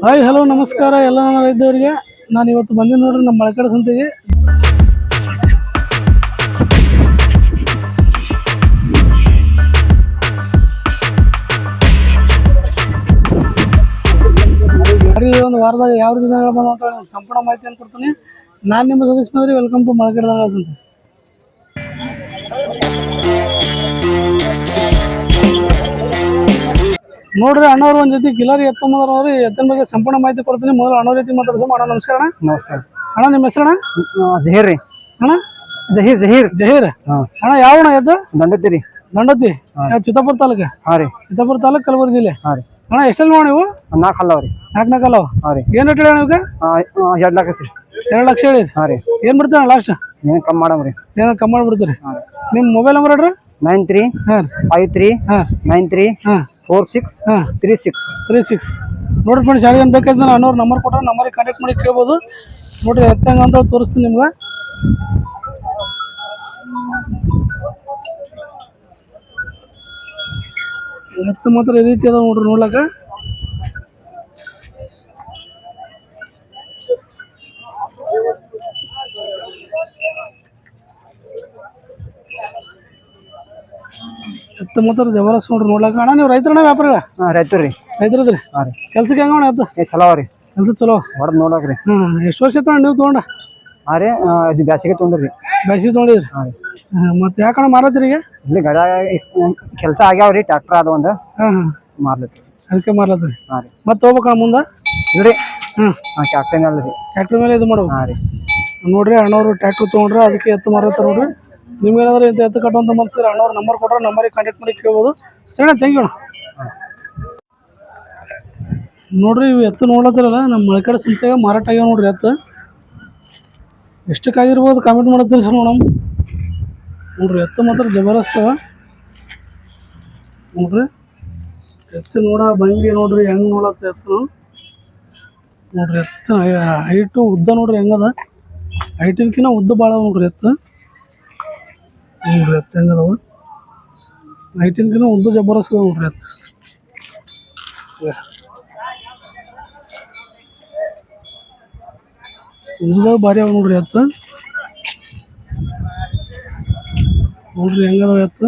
Hi hello ನಮಸ್ಕಾರ ಎಲ್ಲ ನನ್ನ ರೈತರಿಗೆ. ನಾನು ಇವತ್ತು ಬಂದಿನಿ ನೋಡ್ರಿ ನಮ್ಮ ಮಳಕಡ ಸಂತೆಗೆ. ಒಂದು ವಾರದಾಗ ಯಾವ ರೀತಿ ಬಂದ ಅಂತ ಸಂಪೂರ್ಣ ಮಾಹಿತಿಯನ್ನು ಕೊಡ್ತೀನಿ. ನಾನು ನಿಮ್ಮ ಸದಸ್ಯ ಬಂದ್ರಿ. ವೆಲ್ಕಮ್ ಟು ಮಳಕಡ ಸಂತೆ. ನೋಡ್ರಿ ಅಣ್ಣವ್ರು ಒಂದ್ ಜೊತೆ ಕಿಲಾರಿ ಎತ್ತಂಬದ್ರಿ. ಎತ್ತಿನ ಬಗ್ಗೆ ಸಂಪೂರ್ಣ ಮಾಹಿತಿ ಕೊಡ್ತೀನಿ. ಮೊದಲು ಅಣ್ಣವ್ರ ರೀತಿ ಮಾತಾಡ್ಸೋಣ. ಅಣ್ಣ ನಮಸ್ಕಾರ. ನಮಸ್ಕಾರ ಅಣ್ಣ ನಿಮ್ಮ ಹೆಸರಣ್ಣ? ಜಹೀರ್ ರೀ. ಅಣ್ಣ ಜಹೀರ್ ಜಹೀರ್ ಜಹೀರ್. ಅಣ್ಣ ಯಾವಣ್ಣ ಎದ್ದು? ದಂಡತಿ ರೀ. ದಂಡತಿ. ಚಿತ್ತಾಪುರ ತಾಲೂಕು. ಚಿತ್ತಾಪುರ ತಾಲೂಕು, ಕಲಬುರಗಿ ಜಿಲ್ಲೆ. ಅಣ್ಣ ಎಷ್ಟಲ್ಲಿ ನೋಡಿ ನೀವು? 4 ಹಲ್ಲವ್ರಿ. 4 ಅಲ್ಲವ. ಏನ್ ರೇಟ್ ಹೇಳಿ ನೀವು? 2 ಲಕ್ಷ ರೀ. 2 ಲಕ್ಷ ಹೇಳಿ. ಏನ್ ಬಿಡ್ತೀರ ಲಾಸ್ಟ್? ಏನು ಕಮ್ಮಿ ಮಾಡಮ್ರಿ. ಏನೋ ಕಮ್ಮಿ ಮಾಡ್ಬಿಡ್ತೀರಿ. ನಿಮ್ಮ ಮೊಬೈಲ್ ನಂಬರ್ ಹೇಳ್ರಿ. 9353934636. ನೋಡ್ರಿ ಫ್ರೆಂಡ್ಸ್, ಯಾರಿಗೆ ಏನು ಬೇಕಾದ್ರೆ ಅಣ್ಣವ್ರು ನಂಬರ್ ಕೊಟ್ಟರೆ ನಂಬರಿಗೆ ಕಾಂಟ್ಯಾಕ್ಟ್ ಮಾಡಿ ಕೇಳ್ಬೋದು. ನೋಡ್ರಿ ಎತ್ತಂಗ ಅಂತ ತೋರಿಸ್ತೀನಿ ನಿಮ್ಗೆ. ಎತ್ತು ಮಾತ್ರ ಈ ರೀತಿ ಅದಾವ ನೋಡ್ರಿ ನೋಡ್ಲಕ್ಕ. ಎತ್ತು ಮಾತ್ರ ಜಬರ್ದಸ್ತ್ ನೋಡ್ರಿ ನೋಡ್ಲಕ್ಕ. ಅಣ್ಣ ನೀವು ರೈತರಣ್ಣ ವ್ಯಾಪಾರ? ರೈತರು ರೀ. ರೈತರದ್ರಿ. ಕೆಲ್ಸಕ್ಕೆ ಹೆಂಗಣ್ಣ ಎತ್ತು? ಚಲೋ ರೀ. ಕೆಲ್ಸ ಚಲೋ ಹೊರದ್ ನೋಡಕ್ರಿ. ಎಷ್ಟು ವರ್ಷ ಆಯ್ತು ನೀವು ತೊಗೊಂಡ? ರೀ ಇದು ಬ್ಯಾಸಿಗೆ ತೊಗೊಂಡ್ರಿ. ಬ್ಯಾಸಿಗೆ ತೊಗೊಂಡಿದ್ರಿ. ಮತ್ತೆ ಯಾಕಣ್ಣ ಮಾರತ್ರಿ ಈಗ? ಇಲ್ಲಿ ಗಡ ಕೆಲಸ ಆಗ್ಯಾವ್ರಿ. ಟ್ರ್ಯಾಕ್ಟರ್ ಅದ ಒಂದು ಮಾರ್ಲತ್ರಿ. ಅದಕ್ಕೆ ಮಾರ್ಲತ್ರಿ. ಮತ್ತೆ ಹೋಗ್ಬೇಕಣ್ಣ ಮುಂದೆ? ಇಲ್ರಿ. ಟ್ರ್ಯಾಕ್ಟರ್ ಮೇಲೆ ರೀ. ಟ್ರ್ಯಾಕ್ಟರ್ ಮೇಲೆ ಇದು ಮಾಡ್ಬೇಕು. ನೋಡ್ರಿ ಅಣ್ಣವ್ರು ಟ್ರ್ಯಾಕ್ಟರ್ ತೊಗೊಂಡ್ರೆ ಅದಕ್ಕೆ ಎತ್ತು ಮಾರತ್ತಾರ ನೋಡ್ರಿ. ನಿಮ್ಗೇನಾದ್ರೂ ಇಂಥ ಎತ್ತು ಕಟ್ಟುವಂತ ಮನ್ಸಿದ್ರೆ ಅಣ್ಣವ್ರ ನಂಬರ್ ಕೊಟ್ರೆ ನಂಬರಿಗೆ ಕಾಂಟ್ಯಾಕ್ಟ್ ಮಾಡಿ ಕೇಳ್ಬೋದು. ಸರಿ, ಥ್ಯಾಂಕ್ ಯು ಅಣ್ಣ. ನೋಡ್ರಿ ಇವು ಎತ್ತು ನೋಡತ್ತಿರಲ್ಲ, ನಮ್ಮ ಮಳಕಡ ಸಂತೆಗೆ ಮಾರಾಟ ಆಗ್ಯಾವ ನೋಡ್ರಿ ಎತ್ತು. ಎಷ್ಟಕ್ಕಾಗಿರ್ಬೋದು ಕಾಮೆಂಟ್ ಮಾಡತ್ತೀರಿ ಸರ್ ನೋಡಮ್. ನೋಡ್ರಿ ಎತ್ತು ಮಾತ್ರ ಜಬರ್ದಸ್ತ್ ಅವ ನೋಡ್ರಿ. ಎತ್ತು ನೋಡ ಭಂಗಿ ನೋಡ್ರಿ ಹೆಂಗ್ ನೋಡತ್ತ ಎತ್ತು ನೋಡ್ರಿ. ಎತ್ತು ಹೈಟು ಉದ್ದ ನೋಡ್ರಿ ಹೆಂಗದ. ಹೈಟಿನ್ಕಿನ ಉದ್ದ ಭಾಳ ನೋಡ್ರಿ ಎತ್ತು. ನೋಡ್ರಿ ಎತ್ತು ಹೆಂಗದವ. ಹೈಟಿನ್ಕಿನ ಉದ್ದ ಜಬರ್ದಸ್ತ್ ಅದ ನೋಡ್ರಿ ಎತ್ತು. ಉದ್ದಾಗ ಭಾರಿ ಅವ ನೋಡ್ರಿ ಎತ್ತು. ನೋಡ್ರಿ ಹೆಂಗದಾವ ಎತ್ತು.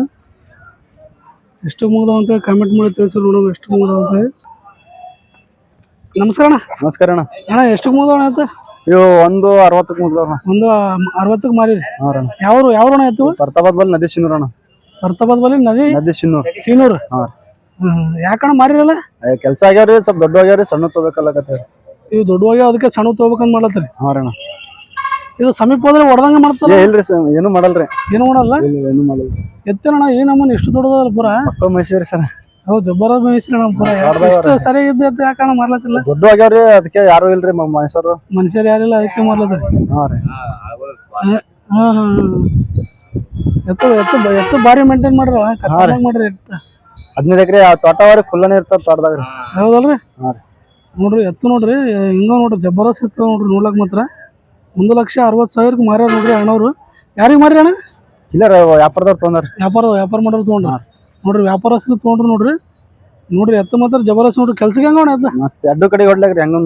ಎಷ್ಟು ಮುಗ್ದಾವ ಅಂತ ಕಾಮೆಂಟ್ ಮಾಡಿ ತಿಳಿಸಿ ನೋಡೋಣ. ಎಷ್ಟು ಮುಗ್ದಾವ ಅಂತ. ನಮಸ್ಕಾರ ಅಣ್ಣ. ನಮಸ್ಕಾರ ಅಣ್ಣ. ಅಣ್ಣ ಎಷ್ಟು ಮುಗ್ದಾವಣ ಎತ್ತು? ಇವು 160ಕ್ಕೆ ಮುಗ್ದವ್ರಣ. 160ಕ್ಕೆ ಮಾರಿರಿ. ಯಾವ್ರಣ ಎತ್ತು? ಬರ್ತಾಬಾದ್ ಬಲ್ಲಿ ನದಿ ಸಿನ್ನೂರ್ ಅಣ್ಣ. ಬರ್ತಾಬಾದ್ ಬಲ್ಲಿ ನದಿ ಸಿನ್ನೂರ್. ಯಾಕಣ್ಣ ಮಾರಿರಲ್ಲ? ಕೆಲಸ ಆಗ್ಯಾವ್ರಿ. ಸ್ವಲ್ಪ ದೊಡ್ಡ ಆಗ್ಯಾವ್ರಿ. ಸಣ್ಣ ತಗೋಬೇಕಲ್ಲಕತ್ತೀವಿ. ಇವು ದೊಡ್ಡವಾಗಿ ಅದಕ್ಕೆ ಸಣ್ಣ ತಗೋಬೇಕಂತ ಮಾಡತ್ರಿ. ಅಣ್ಣ ಇದು ಸಮೀಪ ಹೋದ್ರೆ ಹೊಡೆದಂಗ ಮಾಡ್ತಾರೆ? ಇಲ್ರಿ, ಏನು ಮಾಡಲ್ರಿ. ಏನು ಮಾಡಲ್ಲ? ಏನು ಮಾಡಲ್ಲ. ಎತ್ತೇನಣ್ಣ ಈ ನಮ್ಮನ್ನ ಎಷ್ಟು ದೊಡ್ಡದಲ್ಲ ಪೂರ? ಮೈಸೂರಿ ಸರ್. ಹೌದು, ಜಬ್ಬರ ಮೈಸೂರಿ ಪೂರ. ಎಷ್ಟು ಸರಿ ಇದ್ದ ಎತ್ತು ಯಾಕಣ್ಣ ಮಾರ್ಲತ್ತಿಲ್ಲ? ದೊಡ್ಡ ಆಗ್ಯಾವ್ರಿ. ಅದಕ್ಕೆ ಯಾರು ಇಲ್ರಿ ಮೈಸೂರು ಮನುಷ್ಯರು ಯಾರಿಲ್ಲ, ಅದಕ್ಕೆ ಮಾರ್ಲತ್ರಿ. ಎತ್ತು ಭಾರಿ ಮೇಂಟೈನ್ ಮಾಡ್ರವ. ಮಾಡ್ರಿ ಎತ್ತು 15 ಎಕರೆ ತೋಟವ್ರಿ. ಫುಲ್ಲನೇ ಇರ್ತದ ತೋಟದಾಗ್ರಿ. ಹೌದಲ್ರಿ? ನೋಡ್ರಿ ಎತ್ತು ನೋಡ್ರಿ ಹಿಂಗ ನೋಡ್ರಿ ಜಬರ್ದಸ್ತ್ ಎತ್ತು ನೋಡ್ರಿ ನೋಡ್ಲಕ್. ಮಾತ್ರ 1,60,000ಕ್ಕೆ ಮಾರ್ಯಾರ ನೋಡ್ರಿ ಅಣ್ಣವ್ರು. ಯಾರಿಗೆ ಮಾರಿ ಅಣ್ಣ? ಇಲ್ಲ ವ್ಯಾಪಾರದವ್ರು ತೊಗೊಂಡ್ರಿ. ವ್ಯಾಪಾರ ಮಾಡೋರು ತೊಗೊಂಡ್ರಿ. ನೋಡ್ರಿ ವ್ಯಾಪಾರಸ್ಥರು ತೊಗೊಂಡ್ರಿ ನೋಡ್ರಿ. ನೋಡ್ರಿ ಎತ್ತು ಮಾತ್ರ ಜಬರ್ದಸ್ತ್ ನೋಡ್ರಿ. ಕೆಲ್ಸಕ್ಕೆ ಹೆಂಗ ಎತ್ತು? ಮಸ್ತ್. 2 ಕಡೆ ಹೊಡ್ಲಾಕ್ರಿ. ಹೆಂಗ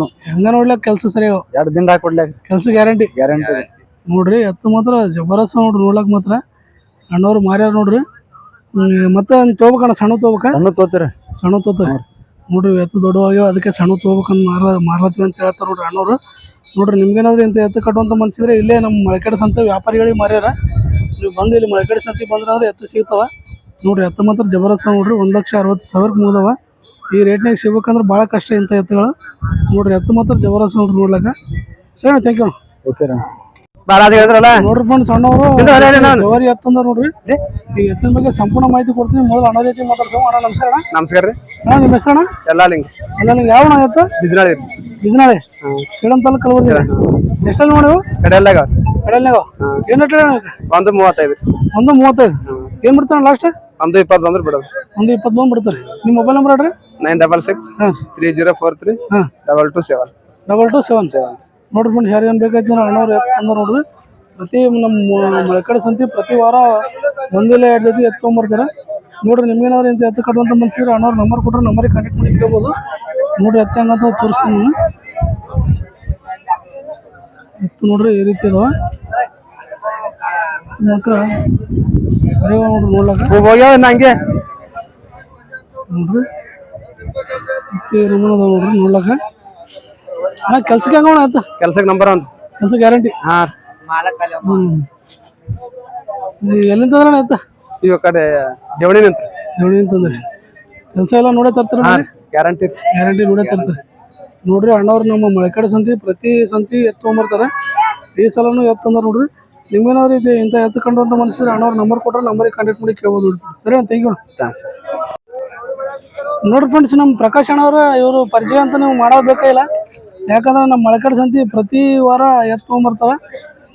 ನೋಡ್ಲಕ್ ಕೆಲ್ಸ ಸರಿ 2 ದಿನ ಹಾಕಿ ಹೊಡ್ಲಾಕ್ರಿ. ಕೆಲ್ಸ ಗ್ಯಾರಂಟಿ ನೋಡ್ರಿ. ಎತ್ತು ಮಾತ್ರ ಜಬರ್ದಸ್ತ್ ನೋಡ್ರಿ ನೋಡ್ಲಕ್. ಮಾತ್ರ ಅಣ್ಣವ್ರು ಮಾರ್ಯಾರ ನೋಡ್ರಿ. ಮತ್ತೆ ತೊಗೋಬೇಕಣ್ಣ? ಸಣ್ಣ ತೊಗೋತೀರಿ. ಸಣ್ಣ ತೊಗೋತೀರಿ ನೋಡ್ರಿ. ಎತ್ತು ದೊಡ್ಡವಾಗ್ಯಾವ, ಅದಕ್ಕೆ ಸಣ್ಣ ತೊಗೋಬೇಕಂತ ಮಾರ್ಲತ್ತೀವಿ ಅಂತ ಹೇಳ್ತಾರೆ ನೋಡ್ರಿ ಅಣ್ಣವ್ರು. ನೋಡ್ರಿ ನಿಮ್ಗೇನಾದ್ರೂ ಇಂಥ ಎತ್ತು ಕಟ್ಟುವಂತ ಮನ್ಸಿದ್ರೆ ಇಲ್ಲೇ ನಮ್ಮ ಮಳಕಡ ಸಂತೆ ವ್ಯಾಪಾರಿಗಳಿಗೆ ಮಾರ್ಯಾರ. ನೀವು ಬಂದು ಇಲ್ಲಿ ಮಳಕಡ ಸಂತೆ ಬಂದ್ರೆ ಎತ್ತು ಸಿಗ್ತಾವ ನೋಡ್ರಿ. ಎತ್ತು ಮಾತ್ರ ಜಬರ್ದಸ್ತ್ ನೋಡ್ರಿ. 1,60,000ಕ್ಕೆ ಮುಗ್ದವ. ಈ ರೇಟ್ನಾಗ ಸಿಗ್ಬೇಕಂದ್ರೆ ಭಾಳ ಕಷ್ಟ ಇಂಥ ಎತ್ತುಗಳು ನೋಡ್ರಿ. ಎತ್ತು ಮಾತ್ರ ಜಬರ್ದಸ್ತ್ ನೋಡ್ರಿ ನೋಡ್ಲಕ್ಕ. ಸರಿ, ಥ್ಯಾಂಕ್ ಯು. ಓಕೆ ನೋಡ್ರಿ ಫ್ರೆಂಡ್ಸ್, ಅಣ್ಣವರು ಜವಾರಿ ಎತ್ತು ಅಂದ್ರ ನೋಡ್ರಿ. ಈ ಎತ್ತಿನ ಬಗ್ಗೆ ಸಂಪೂರ್ಣ ಮಾಹಿತಿ ಕೊಡ್ತೀನಿ. ಮೊದಲು ಅಣ್ಣ ರೀತಿ ಮಾತಾಡ್ಸೋ. ಅಣ್ಣ ನಮಸ್ಕಾರ. ನಮಸ್ಕಾರ ರೀ. ಅಣ್ಣ ನಿಮ್ಮ ಹೆಸರಣ್ಣ? ಎಲ್ಲಾಲಿಂಗ್. ಯಾವ ಎತ್ತು? ಬಿಜ್ನಾಳಿ. ಸೇಡಂ ತಾಲೂಕು, ಕಲಬುರಗಿ ಜಿಲ್ಲೆ. ಎಷ್ಟಲ್ಲಿ ನೋಡಿ? ಕಡೆಯಲ್ಲಾಗ. ಏನ್ ರೇಟ್ ಹೇಳಿ? 135. 135. ಏನ್ ಬಿಡ್ತಾನ ಲಾಸ್ಟ್? 120 ಬಂದ್ರೆ ಬಿಡೋದು. 120 ಬಂದು ಬಿಡ್ತಾರೆ. ನಿಮ್ಮ ಮೊಬೈಲ್ ನಂಬರ್ ಹೇಳ್ರಿ. 966 3043 227. ನೋಡ್ರಿ ಫ್ರೆಂಡ್ಸ್, ಯಾರು ಏನು ಬೇಕಾಯ್ತು ಅಣ್ಣವ್ರು ಎತ್ತು ತಂದ್ರೆ ನೋಡ್ರಿ. ಪ್ರತಿ ನಮ್ಮ ಮಳಕಡ ಸಂತೆ ಪ್ರತಿ ವಾರ 1 ಇಲ್ಲ 2 ಜೊತೆ ಎತ್ತು ತೊಗೊಂಬರ್ತಾರೆ ನೋಡ್ರಿ. ನಿಮ್ಗೇನಾದ್ರು ಇಂಥ ಎತ್ತು ಕಟ್ಟುವಂತ ಮನ್ಸಿದ್ರೆ ಅಣ್ಣವ್ರ ನಂಬರ್ ಕೊಟ್ರೆ ನಂಬರಿಗೆ ಕಾಂಟ್ಯಾಕ್ಟ್ ಮಾಡಿ ಕೇಳ್ಬೋದು. ನೋಡ್ರಿ ಎತ್ತ ಹೆಂಗಂತ ತೋರಿಸ್ತೀನಿ ನಾನು. ಎತ್ತು ನೋಡ್ರಿ ಈ ರೀತಿ ಅದಾವ ಮಾತ್ರ ಸರಿ ನೋಡ್ರಿ ನೋಡ್ಲಕ್ಕ ಹೋಗ್ಯಾವ ನಂಗೆ ನೋಡ್ರಿ ಎತ್ತಿ ನಮೂನೆ ಅದಾವ ನೋಡ್ರಿ ನೋಡ್ಲಕ್ಕ. ಅಣ್ಣ ಕೆಲ್ಸಕ್ಕೆ ಹೆಂಗ ಎತ್ತ ಕೆಲ್ಸಕ್ಕೆ ನಂಬರ್ ಒಂದು ಕೆಲಸ ಗ್ಯಾರಂಟಿ. ಎಲ್ಲಿಂದ ಅಣ್ಣ ಎತ್ತ ಇವ ಕಡೆ ದೇವಳಿ ನಿಂತ ದೇವಳಿ ಅಂತಂದ್ರಿ ಕೆಲಸ ಎಲ್ಲ ನೋಡೇ ತರ್ತೀರ ಗ್ಯಾರಂಟಿ ಗ್ಯಾರಂಟಿ ನೋಡೇ ತರ್ತೀರಿ. ನೋಡ್ರಿ ಅಣ್ಣವ್ರು ನಮ್ಮ ಮಳೆಕಡೆ ಸಂತಿ ಪ್ರತಿ ಸಂತಿ ಎತ್ತು ತೊಗೊಂಬರ್ತಾರೆ. ಈ ಸಲನು ಎತ್ತು ತಂದಾರ ನೋಡ್ರಿ. ನಿಮ್ಗೇನಾದ್ರೂ ಇದೆ ಇಂಥ ಎತ್ತು ಕಂಡು ಅಂತ ಮನಸ್ಸಿದ್ರೆ ಅಣ್ಣವ್ರ ನಂಬರ್ ಕೊಟ್ರೆ ನಂಬರಿಗೆ ಕಾಂಟ್ಯಾಕ್ಟ್ ಮಾಡಿ ಕೇಳ್ಬೋದು ನೋಡ್ರಿ. ಸರಿ ಅಂತ ತೆಗಿಯೋಣ ನೋಡ್ರಿ ಫ್ರೆಂಡ್ಸ್. ನಮ್ಮ ಪ್ರಕಾಶ್ ಅಣ್ಣವ್ರ ಇವರು ಪರಿಚಯ ಅಂತ ನೀವು ಮಾಡೋದು ಇಲ್ಲ. ಯಾಕಂದ್ರೆ ನಮ್ಮ ಮಳೆಕಡೆ ಸಂತಿ ಪ್ರತಿ ವಾರ ಎತ್ತು ತೊಗೊಂಬರ್ತಾರ.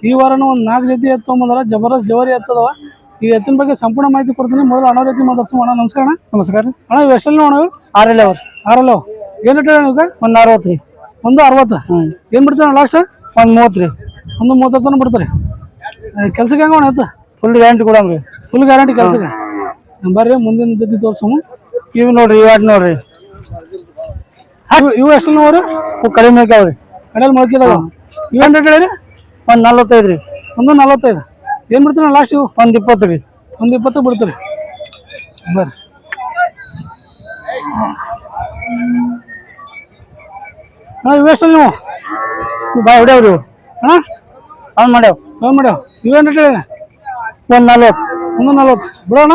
ಈ ವಾರನೂ ಒಂದು 4 ಜೊತೆ ಎತ್ತು ತೊಗೊಂಬಂದಾರ. ಜಬರ್ದಸ್ತ್ ಜವರಿ ಎತ್ತದವ. ಈ ಎತ್ತಿನ ಬಗ್ಗೆ ಸಂಪೂರ್ಣ ಮಾಹಿತಿ ಕೊಡ್ತೀನಿ. ಮೊದಲು ಅಣ್ಣವ್ರ ಎತ್ತಿ ಮಾತಾಡ್ಸೋಣ. ಅಣ್ಣ ನಮಸ್ಕಾರ. ಅಣ್ಣ ನಮಸ್ಕಾರ ಅಣ್ಣ ಇವು ಎಷ್ಟಲ್ಲಿ ಅಣ್ಣ? ಆರಲ್ಲ ಆರಲ್ಲ ಏನು ರೇಟ್ ಅಣ್ಣ? ಒಂದು 60 ರೀ. ಒಂದು 60. ಏನು ಬಿಡ್ತೀರ ಲಾಸ್ಟ್? ಒಂದು 30 ರೀ. ಒಂದು 30 ತನಕ ಬಿಡ್ತಾರೆ. ಕೆಲ್ಸಕ್ಕೆ ಹೆಂಗ ಅಣ್ಣ ಎತ್ತ? ಫುಲ್ ಗ್ಯಾರಂಟಿ ಕೊಡಂಗ್ರಿ. ಫುಲ್ ಗ್ಯಾರಂಟಿ ಕೆಲ್ಸಕ್ಕೆ. ಬರ್ರಿ ಮುಂದಿನ ಜೊತೆ ತೋರ್ಸೋಣ. ಇವು ನೋಡ್ರಿ ಇವಾಟ್ ನೋಡ್ರಿ ಇವು ಎಷ್ಟಲ್ಲಿ ನೋಡ್ರಿ? ಕಡಿಮೆ ಆಗ್ಯಾವ್ರಿ. ಕಡೆಯಲ್ಲಿ ಮೊಳಕಿದಾವ. ಇವೇನು ರೇಟ್ ಹೇಳಿ? ಒಂದು 45 ರೀ. ಒಂದು 45. ಏನು ಬಿಡ್ತೀರ ಲಾಸ್ಟ್ ಇವು? ಒಂದು 20 ರೀ. ಒಂದು 20 ಬಿಡ್ತೀರಿ. ಬರ್ರಿ ಅಣ್ಣ ಇವು ಎಷ್ಟಲ್ಲಿ ನೀವು? ಬಾಯ್ ಹೊಡ್ಯಾವ್ರಿ ಇವು. ಅಣ್ಣ ಅವ್ನು ಮಾಡ್ಯಾವ ಸೌಂಡ್ ಮಾಡ್ಯಾವ. ಇವೇನು ರೇಟ್ ಹೇಳಿ? ಒಂದು 40. ಒಂದು 40 ಬಿಡೋಣ.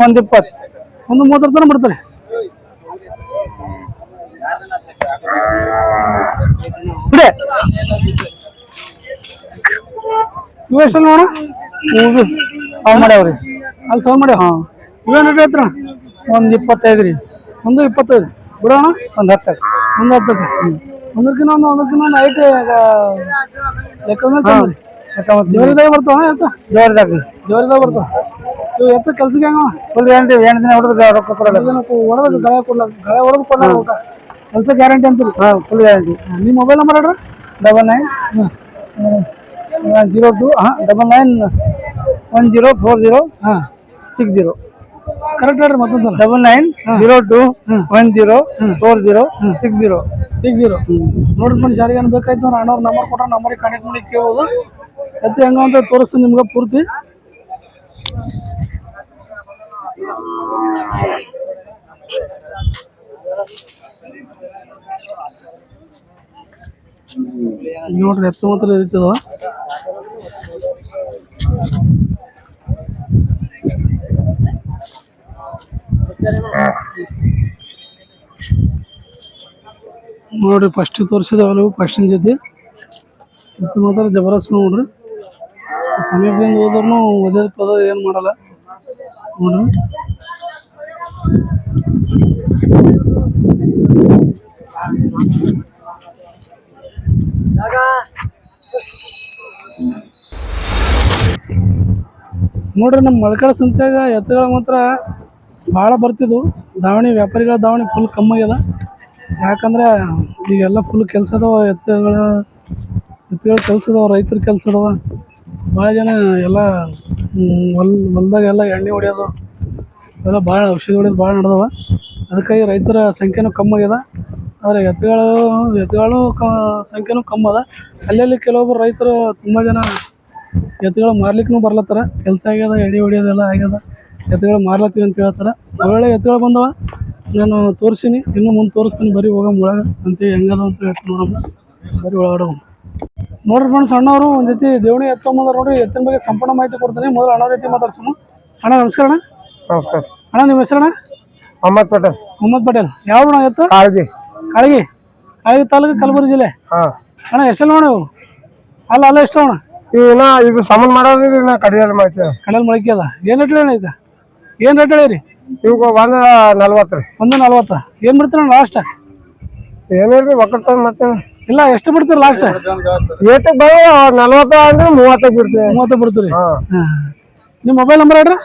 ಒಂದು 20. ಒಂದು 30 ತನಕ ಬಿಡ್ತಾರೆ. ಬಿಡೆ ಇವು ಎಷ್ಟಲ್ಲಿ ನೋಡ? ಅವ್ನು ಮಾಡ್ಯಾವ್ರಿ. ಅಲ್ಲಿ ಸೌಂಡ್ ಮಾಡ್ಯಾವ. ಇವೇನು ರೇಟ್ ಹೇಳ್ತೀರ? ಒಂದು 25 ರೀ. ಒಂದು 25 ಬಿಡೋಣ. ಒಂದು 10. ಒಂದು 10ಕ್ಕೆ ಒಂದಕ್ಕಿನ್ನ ಒಂದು ಐಟ್ ಲೆಕ್ಕದ ಮೇಲೆ ತಂದ್ರಿ. ಜೋರಿದಾಗ ಬರ್ತಾವ ಎತ್ತ? ಜೋರಿದಾಗ ರೀ. ಜೋರಿದಾಗ ಬರ್ತಾವ. ಇವು ಎತ್ತ ಕೆಲ್ಸಕ್ಕೆ ಹೆಂಗ? Full guarantee. 8 ದಿನ ಹೊಡೆದು ರೊಕ್ಕ ಕೊಡೋದು. ಹೊಡೆದು ಗಾಯ ಕೊಡ್ಲಾಕ ಗಾಯ ಹೊಡೆದು ಕೊಡ್ಲಾಕ ಊಟ ಕೆಲಸ ಗ್ಯಾರಂಟಿ ಅಂತೀರಿ? ಹಾಂ ಫುಲ್ ಗ್ಯಾರಂಟಿ. ನಿಮ್ಮ ಮೊಬೈಲ್ ನಂಬರ್ ಹೇಳ್ರಿ? 9902 991040 60. ಕರೆಕ್ಟ್ ಹೇಳ್ರಿ ಮತ್ತೊಂದು ಸಲ. 9902104060. ನೋಡ್ರಿ ಫ್ರೆಂಡ್ಸ್, ಯಾರಿಗೇನು ಬೇಕಾಯ್ತು ಅಂದ್ರೆ ಅಣ್ಣವ್ರ ನಂಬರ್ ಕೊಟ್ರೆ ನಂಬರಿಗೆ ಕಾಂಟ್ಯಾಕ್ಟ್ ಮಾಡಿ ಕೇಳ್ಬೋದು. ಎತ್ತು ಹೆಂಗ ಅಂತ ತೋರಿಸ್ತೀನಿ ನಿಮ್ಗೆ ಪೂರ್ತಿ. ನೋಡ್ರಿ ಎತ್ತು ಮಾತ್ರ ಇರ್ತದ. ನೋಡ್ರಿ ಫಸ್ಟ್ ತೋರಿಸಿದವಲ್ಲ ಫಸ್ಟಿನ ಜೊತೆ ಎತ್ತು ಮಾತ್ರ ಜಬರ್ದಸ್ತ್ ನೋಡ್ರಿ. ಸಮೀಪದಿಂದ ಹೋದ್ರೂ ಒದೇದ ಪದ ಏನು ಮಾಡಲ್ಲ ನೋಡ್ರಿ. ನೋಡ್ರಿ ನಮ್ಮ ಮಳಕಳ ಸಂತ್ಯಾಗ ಎತ್ತುಗಳ ಮಾತ್ರ ಭಾಳ ಬರ್ತಿದ್ವು. ದಾವಣಿ ವ್ಯಾಪಾರಿಗಳ ದಾವಣಿ ಫುಲ್ ಕಮ್ಮಾಗ್ಯದ. ಯಾಕಂದ್ರೆ ಈಗೆಲ್ಲ ಫುಲ್ ಕೆಲಸ ಅದಾವ. ಎತ್ತುಗಳ ಕೆಲಸ ಅದಾವ, ರೈತರ ಕೆಲಸ ಅದಾವ. ಭಾಳ ಜನ ಎಲ್ಲ ಹೊಲ್ದಾಗೆಲ್ಲ ಎಣ್ಣೆ ಹೊಡಿಯೋದು ಎಲ್ಲ ಭಾಳ ಔಷಧಿ ಹೊಡಿಯೋದು ಭಾಳ ನಡೆದವ. ಅದಕ್ಕಾಗಿ ರೈತರ ಸಂಖ್ಯೆನೂ ಕಮ್ಮಾಗ್ಯದ. ಆದರೆ ಎತ್ತುಗಳು ಸಂಖ್ಯೆನೂ ಕಮ್ಮಿ ಅದ. ಅಲ್ಲಲ್ಲಿ ಕೆಲವೊಬ್ಬರು ರೈತರು ತುಂಬ ಜನ ಎತ್ತುಗಳು ಮಾರ್ಲಿಕ್ಕೂ ಬರ್ಲತ್ತಾರ. ಕೆಲಸ ಆಗ್ಯದ, ಎಣ್ಣೆ ಹೊಡಿಯೋದೆಲ್ಲ ಆಗ್ಯದ, ಎತ್ತುಗಳು ಮಾರ್ಲತ್ತೀವಿ ಅಂತ ಹೇಳ್ತಾರೆ. ಒಳ್ಳೆ ಎತ್ತುಗಳು ಬಂದವ, ನಾನು ತೋರಿಸೀನಿ. ಇನ್ನೂ ಮುಂದೆ ತೋರಿಸ್ತೀನಿ. ಬರೀ ಹೋಗಮ್ಮ ಒಳಗೆ ಸಂತೆ ಹೆಂಗದ ಅಂತ ಹೇಳ್ತೀನಿ ನೋಡಮ್ಮ. ಬರೀ ಒಳಗಡೆ ನೋಡ್ರಿ ಫ್ರೆಂಡ್ಸ್, ಅಣ್ಣವರು ಒಂದು ಜೊತೆ ದೇವಣಿ ಎತ್ತು ತೊಗೊಂಬಂದಾರ ನೋಡ್ರಿ. ಎತ್ತಿನ ಬಗ್ಗೆ ಸಂಪೂರ್ಣ ಮಾಹಿತಿ ಕೊಡ್ತೀನಿ. ಮೊದಲು ಅಣ್ಣವ್ರ ಜೊತೆ ಮಾತಾಡ್ಸೋಣ. ಅಣ್ಣ ನಮಸ್ಕಾರ. ಅಣ್ಣ ನಮಸ್ಕಾರ. ಅಣ್ಣ ನಿಮ್ಮ ಹೆಸರಣ್ಣ? ಮೊಹಮ್ಮದ್ ಪಟೇಲ್. ಮೊಹಮ್ಮದ್ ಪಟೇಲ್. ಯಾವ ಅಣ್ಣ ಎತ್ತು? ಕಾಳಗಿ ತಾಲೂಕು ಕಲಬುರಗಿ ಜಿಲ್ಲೆ. ಅಣ್ಣ ಎಷ್ಟೆಲ್ಲ ಅಣ್ಣ ಇವು? ಅಲ್ಲ ಎಷ್ಟು ಅಣ್ಣ? ಇದು ಸಾಮಾನು ಮಾಡೋದ್ರಿ. ನಾ ಕಡಿಯಲ್ಲಿ ಮಾಡ್ತೇವೆ. ಕಡೆಯಲ್ಲಿ ಮೊಳಕೆ ಅದ. ಏನು ರೇಟ್ ಹೇಳಿ ಈಗ? ಏನು ರೇಟ್ ಹೇಳಿರಿ? ಇವಾಗ 140 ರೀ. 140. ಏನು ಬಿಡ್ತೀರಣ್ಣ ಲಾಸ್ಟ್? ಏನಿಲ್ರಿ ಒಕ್ಕಲ್ತನ ಮತ್ತೆ ಇಲ್ಲ ಎಷ್ಟು ಬಿಡ್ತೀರಿ ಲಾಸ್ಟ್? ಏಟಕ್ಕೆ ಬರೋ 40 ಅಂದ್ರೆ 30 ಬಿಡ್ತೀವಿ. 30 ಬಿಡ್ತೀರಿ. ನಿಮ್ಮ ಮೊಬೈಲ್ ನಂಬರ್ ಹೇಳ್ರಿ?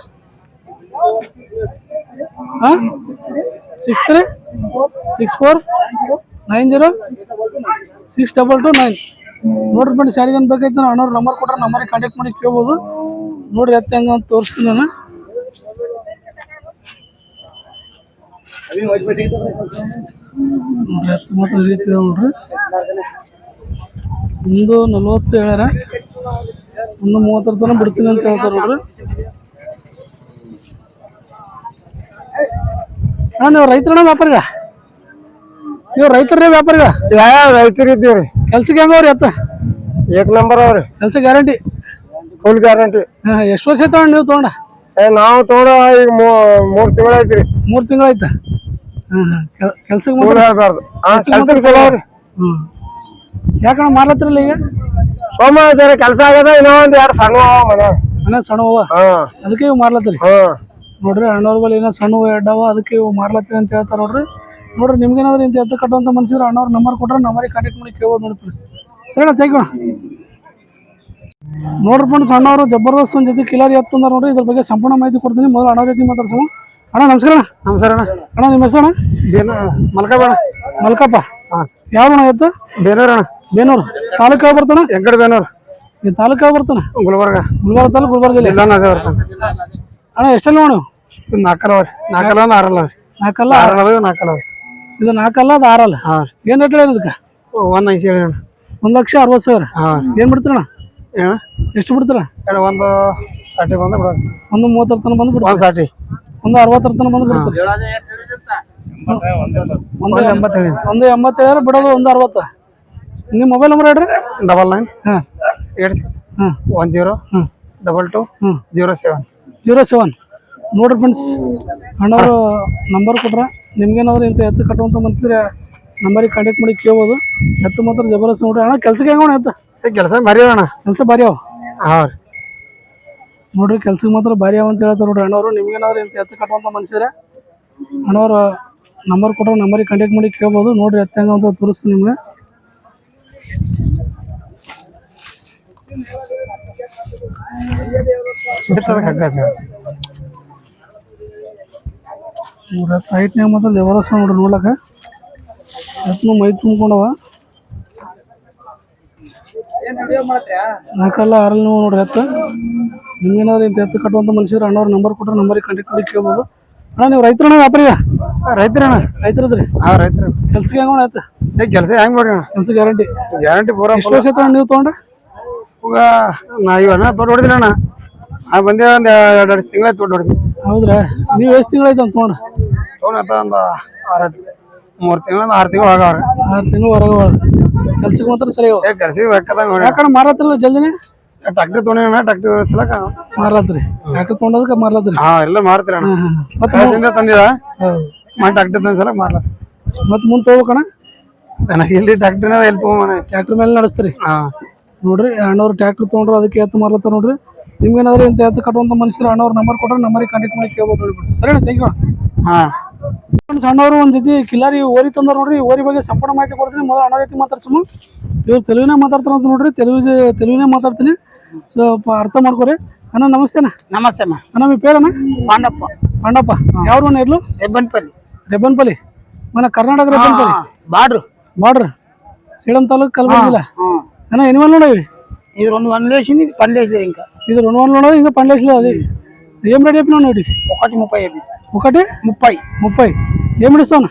6364906229. ನೋಡ್ರಿ ಫ್ರೆಂಡ್ಸ್, ಯಾರಿಗೇನು ಬೇಕಾಯ್ತು ಅಣ್ಣವ್ರ ನಂಬರ್ ಕೊಟ್ರೆ ನಂಬರಿಗೆ ಕಾಂಟ್ಯಾಕ್ಟ್ ಮಾಡಿ ಕೇಳ್ಬೋದು. ನೋಡ್ರಿ ಎತ್ತು ಹೆಂಗ ಅಂತ ತೋರಿಸ್ತೀನಿ ನಾನು. ಎತ್ತು ಮಾತ್ರ ಈ ರೀತಿ ಇದಾವೆ ನೋಡ್ರಿ. ಒಂದು 40 ಹೇಳ್ಯಾರ, ಒಂದು 30 ತನಕ ಬಿಡ್ತೀನಿ ಅಂತ ಹೇಳ್ತಾರೆ ನೋಡ್ರಿ. ಅಣ್ಣ ನೀವು ರೈತರಣ್ಣ ವ್ಯಾಪಾರಿಗ? ನೀವು ರೈತರೇ ವ್ಯಾಪಾರಿಗ? ರೈತರು ಇದ್ದೀವ್ರಿ. ಕೆಲ್ಸಕ್ಕೆ ಹೆಂಗವ್ರಿ ಎತ್ತ? ಏಕ್ ನಂಬರ್ ಅವ್ರಿ. ಕೆಲ್ಸ ಗ್ಯಾರಂಟಿ? Full guarantee. ಎಷ್ಟು ವರ್ಷ ಆಯ್ತು ನೀವು ತೊಗೊಂಡ? ನಾವು ತೊಗೊಂಡ ಈಗ 3 ತಿಂಗಳು ಐತ್ರಿ. 3 ತಿಂಗಳು ಆಯ್ತಾ? ಕೆಲ್ಸಕ್ಕೆ ಹೇಳ್ಬಾರ್ದು. ಚಲೋ ಅವ್ರಿ. ಯಾಕಣ್ಣ ಮಾರ್ಲತ್ತಿರಲ್ಲ ಈಗ? ಸೋಮ ಕೆಲಸ ಆಗ್ಯದ, ಇನ್ನೂ ಒಂದ್ 2 ಸಣ್ಣ ಮನೆ ಸಣ್ಣ ಅದಕ್ಕೆ ಇವು ಮಾರ್ಲತ್ತೀರಿ ನೋಡ್ರಿ. ಅಣ್ಣವ್ರ ಬಳಿ ಏನೋ ಸಣ್ಣ ಎಡ್ಡವ, ಅದಕ್ಕೆ ಇವು ಮಾರ್ಲತ್ತೀವಿ ಅಂತ ಹೇಳ್ತಾರೆ ನೋಡ್ರಿ. ನೋಡ್ರಿ ನಿಮ್ಗೇನಾದ್ರೂ ಇಂತ ಎತ್ತ ಕಟ್ಟುವಂತ ಮನ್ಸಿದ್ರೆ ಅಣ್ಣವ್ರ ನಂಬರ್ ಕೊಟ್ರೆ ನಂಬರಿಗೆ ಕಾಂಟ್ಯಾಕ್ಟ್ ಮಾಡಿ ಕೇಳ್ಬೋದು ನೋಡಿ ಪ್ಲೀಸ್. ಸರಿನಾ, ಥ್ಯಾಂಕ್ ಯು. ನೋಡ್ರಿ ಫ್ರೆಂಡ್ಸ್, ಅಣ್ಣವರು ಜಬರ್ದಸ್ತ್ ಒಂದು ಜೊತೆ ಕಿಲಾರಿ ಎತ್ತಂದಾರ ನೋಡ್ರಿ. ಇದ್ರ ಬಗ್ಗೆ ಸಂಪೂರ್ಣ ಮಾಹಿತಿ ಕೊಡ್ತೀನಿ. ಮೊದಲು ಅಣ್ಣ ಜೊತೆ ಮಾತಾಡ್ಸೋಣ. ಅಣ್ಣ ನಮಸ್ಕಾರ. ನಮಸ್ಕಾರ ಅಣ್ಣ. ಅಣ್ಣ ನಿಮ್ಮ ಹೆಸರು? ಮಲ್ಕಪ್ಪ. ಮಲ್ಕಪ್ಪ. ಯಾವ್ದಣ್ಣ ಎತ್ತು? ಬೇನೂರು ಅಣ್ಣ. ಬೇನೂರು ತಾಲೂಕು ಯಾವ ಬರ್ತಾನ? ಎಂಕಡೆ ಬೇನೂರು. ಈ ತಾಲೂಕು ಯಾವ ಬರ್ತಾನ? ಗುಲ್ಬರ್ಗ. ಗುಲ್ಬರ್ಗ ತಾಲೂಕು, ಗುಲ್ಬರ್ಗ ಜಿಲ್ಲೆ. ಅಣ್ಣ ಎಷ್ಟೆಲ್ಲ ನೋಡಿ? 4 ಅವ್ರಿ. 4 ಒಂದು 6 ಅವ್ರಿ. 4 6 4 ಅವ್ರಿ. ಇದು 4 ಅದು 6 ಏನ್ ರೇಟ್ ಹೇಳಿ ಇದಕ್ಕೆ? 180 ಹೇಳಿ ಅಣ್ಣ. 1,60,000. ಏನ್ ಬಿಡ್ತೀರಣ್ಣ? ಎಷ್ಟು ಬಿಡ್ತೀರ? 1 60 ಬಂದು ಬಿಡೋದು. 1,30 ತನಕ ಬಂದು ಬಿಡ್ತೀರ? 1 60. 1,60 ತನಕ ಬಂದು ಬಿಡ್ತೀರ? 1,80 ಬಿಡೋದು, 1,60. ನಿಮ್ಮ ಮೊಬೈಲ್ ನಂಬರ್ ಹೇಳ್ರಿ. 99 86 10 22 07 07. ನೋಡ್ರಿ ಫ್ರೆಂಡ್ಸ್, ಅಣ್ಣವರು ನಂಬರ್ ಕೊಟ್ರೆ ನಿಮ್ಗೇನಾದ್ರು ಇಂಥ ಎತ್ತು ಕಟ್ಟುವಂತ ಮನ್ಸಿದ್ರೆ ನಂಬರಿಗೆ ಕಾಂಟ್ಯಾಕ್ಟ್ ಮಾಡಿ ಕೇಳ್ಬೋದು. ಎತ್ತು ಮಾತ್ರ ಜಬರ್ದಸ್ತ್ ನೋಡ್ರಿ. ಅಣ್ಣ ಕೆಲ್ಸಕ್ಕೆ ಹೆಂಗೋಣ ಎತ್ತ? ಕೆಲಸ ಭಾರಿ ಅಣ್ಣ. ಕೆಲಸ ಭಾರಿ ಅವ ಹಾಂ ನೋಡ್ರಿ. ಕೆಲ್ಸಕ್ಕೆ ಮಾತ್ರ ಭಾರಿ ಅವ ಅಂತ ಹೇಳ್ತಾರೆ ನೋಡ್ರಿ ಅಣ್ಣವರು. ನಿಮ್ಗೇನಾದ್ರು ಇಂಥ ಎತ್ತು ಕಟ್ಟುವಂತ ಮನ್ಸಿದ್ರೆ ಅಣ್ಣವ್ರು ನಂಬರ್ ಕೊಟ್ರೆ ನಂಬರಿಗೆ ಕಾಂಟ್ಯಾಕ್ಟ್ ಮಾಡಿ ಕೇಳ್ಬೋದು. ನೋಡ್ರಿ ಎತ್ತು ಹೆಂಗ ಅಂತ ತೋರಿಸ್ತೀನಿ ನಿಮ್ಗೆ. ಹೈಟ್ನಾಗ ಮಾತ್ರ ಜಬರ್ದಸ್ತ್ ನೋಡ್ರಿ ನೋಡ್ಲಕ್ಕ. ಎತ್ನು ಮೈ ತುಂಬ್ಕೊಂಡವ. 4 6 ನೋಡ್ರಿ ಎತ್ತು. ನಿಮ್ಗೇನಾದ್ರು ಇಂಥ ಎತ್ತು ಕಟ್ಟುವಂತ ಮನುಷ್ಯರು ಅಣ್ಣವ್ರ ನಂಬರ್ ಕೊಟ್ರೆ ನಂಬರಿಗೆ ಕಾಂಟ್ಯಾಕ್ಟ್ ಮಾಡಿ ಕೇಳ್ಬೋದು. ಅಣ್ಣ ನೀವು ರೈತರಣ್ಣ ವ್ಯಾಪಾರಿಗ? ರೈತರಣ್ಣ. ರೈತರದ್ರಿ? ರೈತರು. ಕೆಲ್ಸಕ್ಕೆ ಹೆಂಗೋಣ ಆಯ್ತು? ಕೆಲಸ ಹೆಂಗ್ ಮಾಡಿ ಅಣ್ಣ? ಕೆಲ್ಸ ಗ್ಯಾರಂಟಿ? ಗ್ಯಾರಂಟಿ ಪೂರ. ಎಷ್ಟು ವರ್ಷ ಆಯ್ತು ನೀವು ತೊಗೊಂಡ್ರೆ? ಈಗ ಇವನ್ನ ಹೊಡಿದಿಲ್ಲ ಅಣ್ಣ. ಬಂದೆ ಒಂದು 2 ತಿಂಗಳ ತೊಗೊಂಡು ಹೊಡಿದ್ವಿ. ಹೌದ್ರಾ? ನೀವು ಎಷ್ಟು ತಿಂಗಳಾಯ್ತು ಅಂತ ತೊಗೊಂಡು? ತೊಗೊಂಡು ಒಂದು 3 ತಿಂಗಳ 6 ತಿಂಗಳು ಆಗವ್ರೆ. 6 ತಿಂಗಳು ಹೊರಗೆ. ಕೆಲ್ಸಕ್ಕೆ ಮಾತ್ರ ಸರಿ ಕೆಲ್ಸಿಗೆ ಬೇಕಾದಂಗ ಯಾಕಂದ್ರೆ ಮಾರತ್ತಿರಲ್ಲ ಜಲ್ದಿನೇ? ಟ್ರಾಕ್ಟರ್ ತೊಗೊಂಡಿನ ಟ್ರಾಕ್ಟರ್ ಸಲಕ ಮಾರ್ಲತ್ರಿ? ಟ್ರಾಕ್ಟರ್ ತೊಗೊಂಡದಕ್ಕೆ ಮಾರ್ಲತ್ರಿ? ಎಲ್ಲ ಮಾರ್ತೀರ ಮತ್ತೆ ತಂದಿದ ಟ್ರಾಕ್ಟರ್ ತಂದ ಸಲಕ ಮಾರ್ಲತ್ರಿ. ಮತ್ತೆ ಮುಂದೆ ತಗೋಬೇಕಣ್ಣ? ನನಗೆ ಇಲ್ಲಿ ಟ್ರಾಕ್ಟರ್ ಎಲ್ಲಿ ತಗೊಂಬ ಟ್ರಾಕ್ಟರ್ ಮೇಲೆ ನಡೆಸ್ತೀರಿ? ನೋಡ್ರಿ ಅಣ್ಣವ್ರು ಟ್ರಾಕ್ಟರ್ ತೊಗೊಂಡ್ರು, ಅದಕ್ಕೆ ಎತ್ತು ಮಾರ್ಲತ್ತಾರ ನೋಡ್ರಿ. ನಿಮ್ಗೇನಾದ್ರು ಇಂಥ ಎತ್ತು ಕಟ್ಟುವಂತ ಮನುಷ್ಯರು ಅಣ್ಣವ್ರ ನಂಬರ್ ಕೊಟ್ರೆ ನಂಬರಿಗೆ ಕಾಂಟ್ಯಾಕ್ಟ್ ಮಾಡಿ ಕೇಳ್ಬೋದು ನೋಡ್ಬಿಟ್ಟು. ಸರಿ, ಥ್ಯಾಂಕ್ ಯು. ಸಣ್ಣವರು ಒಂದು ಜೊತೆ ಕಿಲಾರಿ ಓರಿ ತಂದಾರ ನೋಡ್ರಿ. ಓರಿ ಬಗ್ಗೆ ಸಂಪೂರ್ಣ ಮಾಹಿತಿ ಕೊಡ್ತೀನಿ. ಮೊದಲು ಅಣ್ಣ ಜೊತೆ ಮಾತಾಡ್ಸಮ್ಮ. ಇವ್ರು ತೆಲುಗಿನೇ ಮಾತಾಡ್ತಾರ ಅಂತ ನೋಡ್ರಿ. ತೆಲುಗಿನೇ ಮಾತಾಡ್ತೀನಿ, ಸ್ವಲ್ಪ ಅರ್ಥ ಮಾಡ್ಕೊರಿ. ಅಣ್ಣ ನಮಸ್ತೆನಾ? ನಮಸ್ತೆ ಅಣ್ಣ. మీ పేరన్నా? ಪಾಂಡಪ್ಪ. ಪಾಂಡಪ್ಪ. ಯಾವ್ದು ಇರ್ಲು? ರೆಬ್ಬನ್ಪಲ್ಲಿ. ರೆಬ್ಬನ್ಪಲ್ಲಿ మన కర్ణాటక ರೆಬ್ಬನ್ಪಲ್ಲಿ ಬಾರ್ಡ್ರ್ సేలం తాలూకు కలబుర్గి జిల్లా. అన్న ఎన్ని వందలు ఉండవు? ఇది 2 వందలు వేసింది, ఇది 10 వేసేది. ఇంకా ఇది 2 వందలు ఉండదు, ఇంకా 10 వేసలేదు. అది ఏం రేట్ చెప్పినావు? 1.30 1.30. ఏమి ఇస్తావు?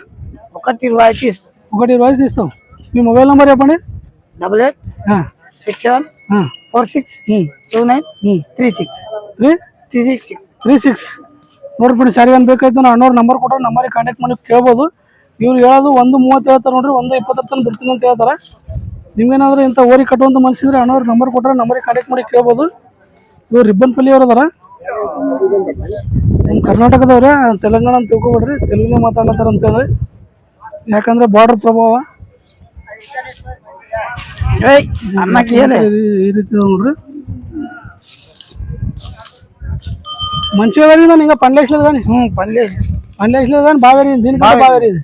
1.20 ఇస్తావు. 1.20 తీస్తావు. మీ మొబైల్ నెంబర్ చెప్పండి. 88 67 46 29 36 ನೋಡ್ರಿ ಫ್ರೆಂಡ್ಸ್, ಯಾರಿಗೇನು ಬೇಕಾಯ್ತು ನಾ ಅಣ್ಣವ್ರ ನಂಬರ್ ಕೊಟ್ಟರೆ ನಂಬರಿಗೆ ಕಾಂಟ್ಯಾಕ್ಟ್ ಮಾಡಿ ಕೇಳ್ಬೋದು. ಇವ್ರು ಹೇಳೋದು 1.30 ಹೇಳ್ತಾರೆ ನೋಡ್ರಿ. 1.20 ತನಕ ಬಿಡ್ತೀನಿ ಅಂತ ಹೇಳ್ತಾರೆ. ನಿಮ್ಗೇನಾದ್ರೂ ಇಂಥ ಓರಿ ಕಟ್ಟುವಂತ ಮನ್ಸಿದ್ರೆ ಅಣ್ಣವ್ರ ನಂಬರ್ ಕೊಟ್ಟರೆ ನಂಬರಿಗೆ ಕಾಂಟ್ಯಾಕ್ಟ್ ಮಾಡಿ ಕೇಳ್ಬೋದು. ಇವ್ರು ರಿಬ್ಬನ್ಪಲ್ಲಿ ಅವ್ರು ಅದಾರ. ನಮ್ಮ ಕರ್ನಾಟಕದವ್ರೆ, ತೆಲಂಗಾಣ ಅಂತ ತಿಳ್ಕೊಬೇಡ್ರಿ. ತೆಲುಗಿನೇ ಮಾತಾಡ್ಲತ್ತಾರ ಅಂತೇಳಿ, ಯಾಕಂದ್ರೆ ಬಾರ್ಡರ್ ಪ್ರಭಾವ ಈ ರೀತಿ ನೋಡ್ರಿ. మంచిగా పెరిగిందని ఇంకా పనిలేసలేదు కానీ పనిలేసలేదు కానీ బాగా పెరిగింది. దీనికంటే బాగా పెరిగింది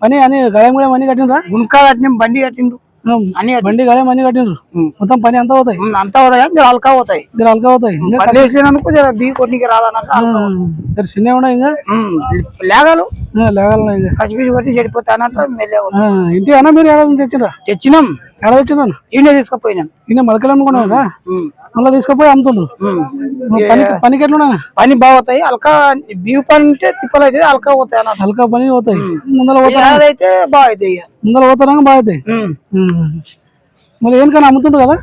పని. అని గళం కూడా మనీ కట్టినరా? గుణకా కట్టిన బండి కట్టిండ్రు అని బండి గళం మనీ కట్టినరు. మొత్తం పని అంతా అవుతాయి. అంతా అవుతాయి, జర హల్కా అవుతాయి. పనిలేసినందుకు జర బీ కొట్టికి రాదన్నాక జర చిన్న ఉన్నాయి. ఇంకా లేగాలు లేగాలు కసిపీసి కొట్టి చెడిపోతానంట. ఇంటి అన్న మీరు ఏడాది తెచ్చినా? తెచ్చినాం. ఎడదొచ్చి నన్ను ఈయన తీసుకుపోయినాను. ఈయన మొలకలు అమ్ముకున్నారా మళ్ళీ తీసుకుపోయి అమ్ముతుండ్రు పనికి ఎట్లున్నా పని బాగుతాయి అల్కా బియ్యం పని ఉంటే తిప్పలు అయితే అల్కా పోతాయి అన్న. హల్కా పని పోతాయి ముందర అయితే బాగుతాయి ఇక. ముందర పోతారా బాగుతాయి మళ్ళీ ఏనికన్నా అమ్ముతుండ్రు కదా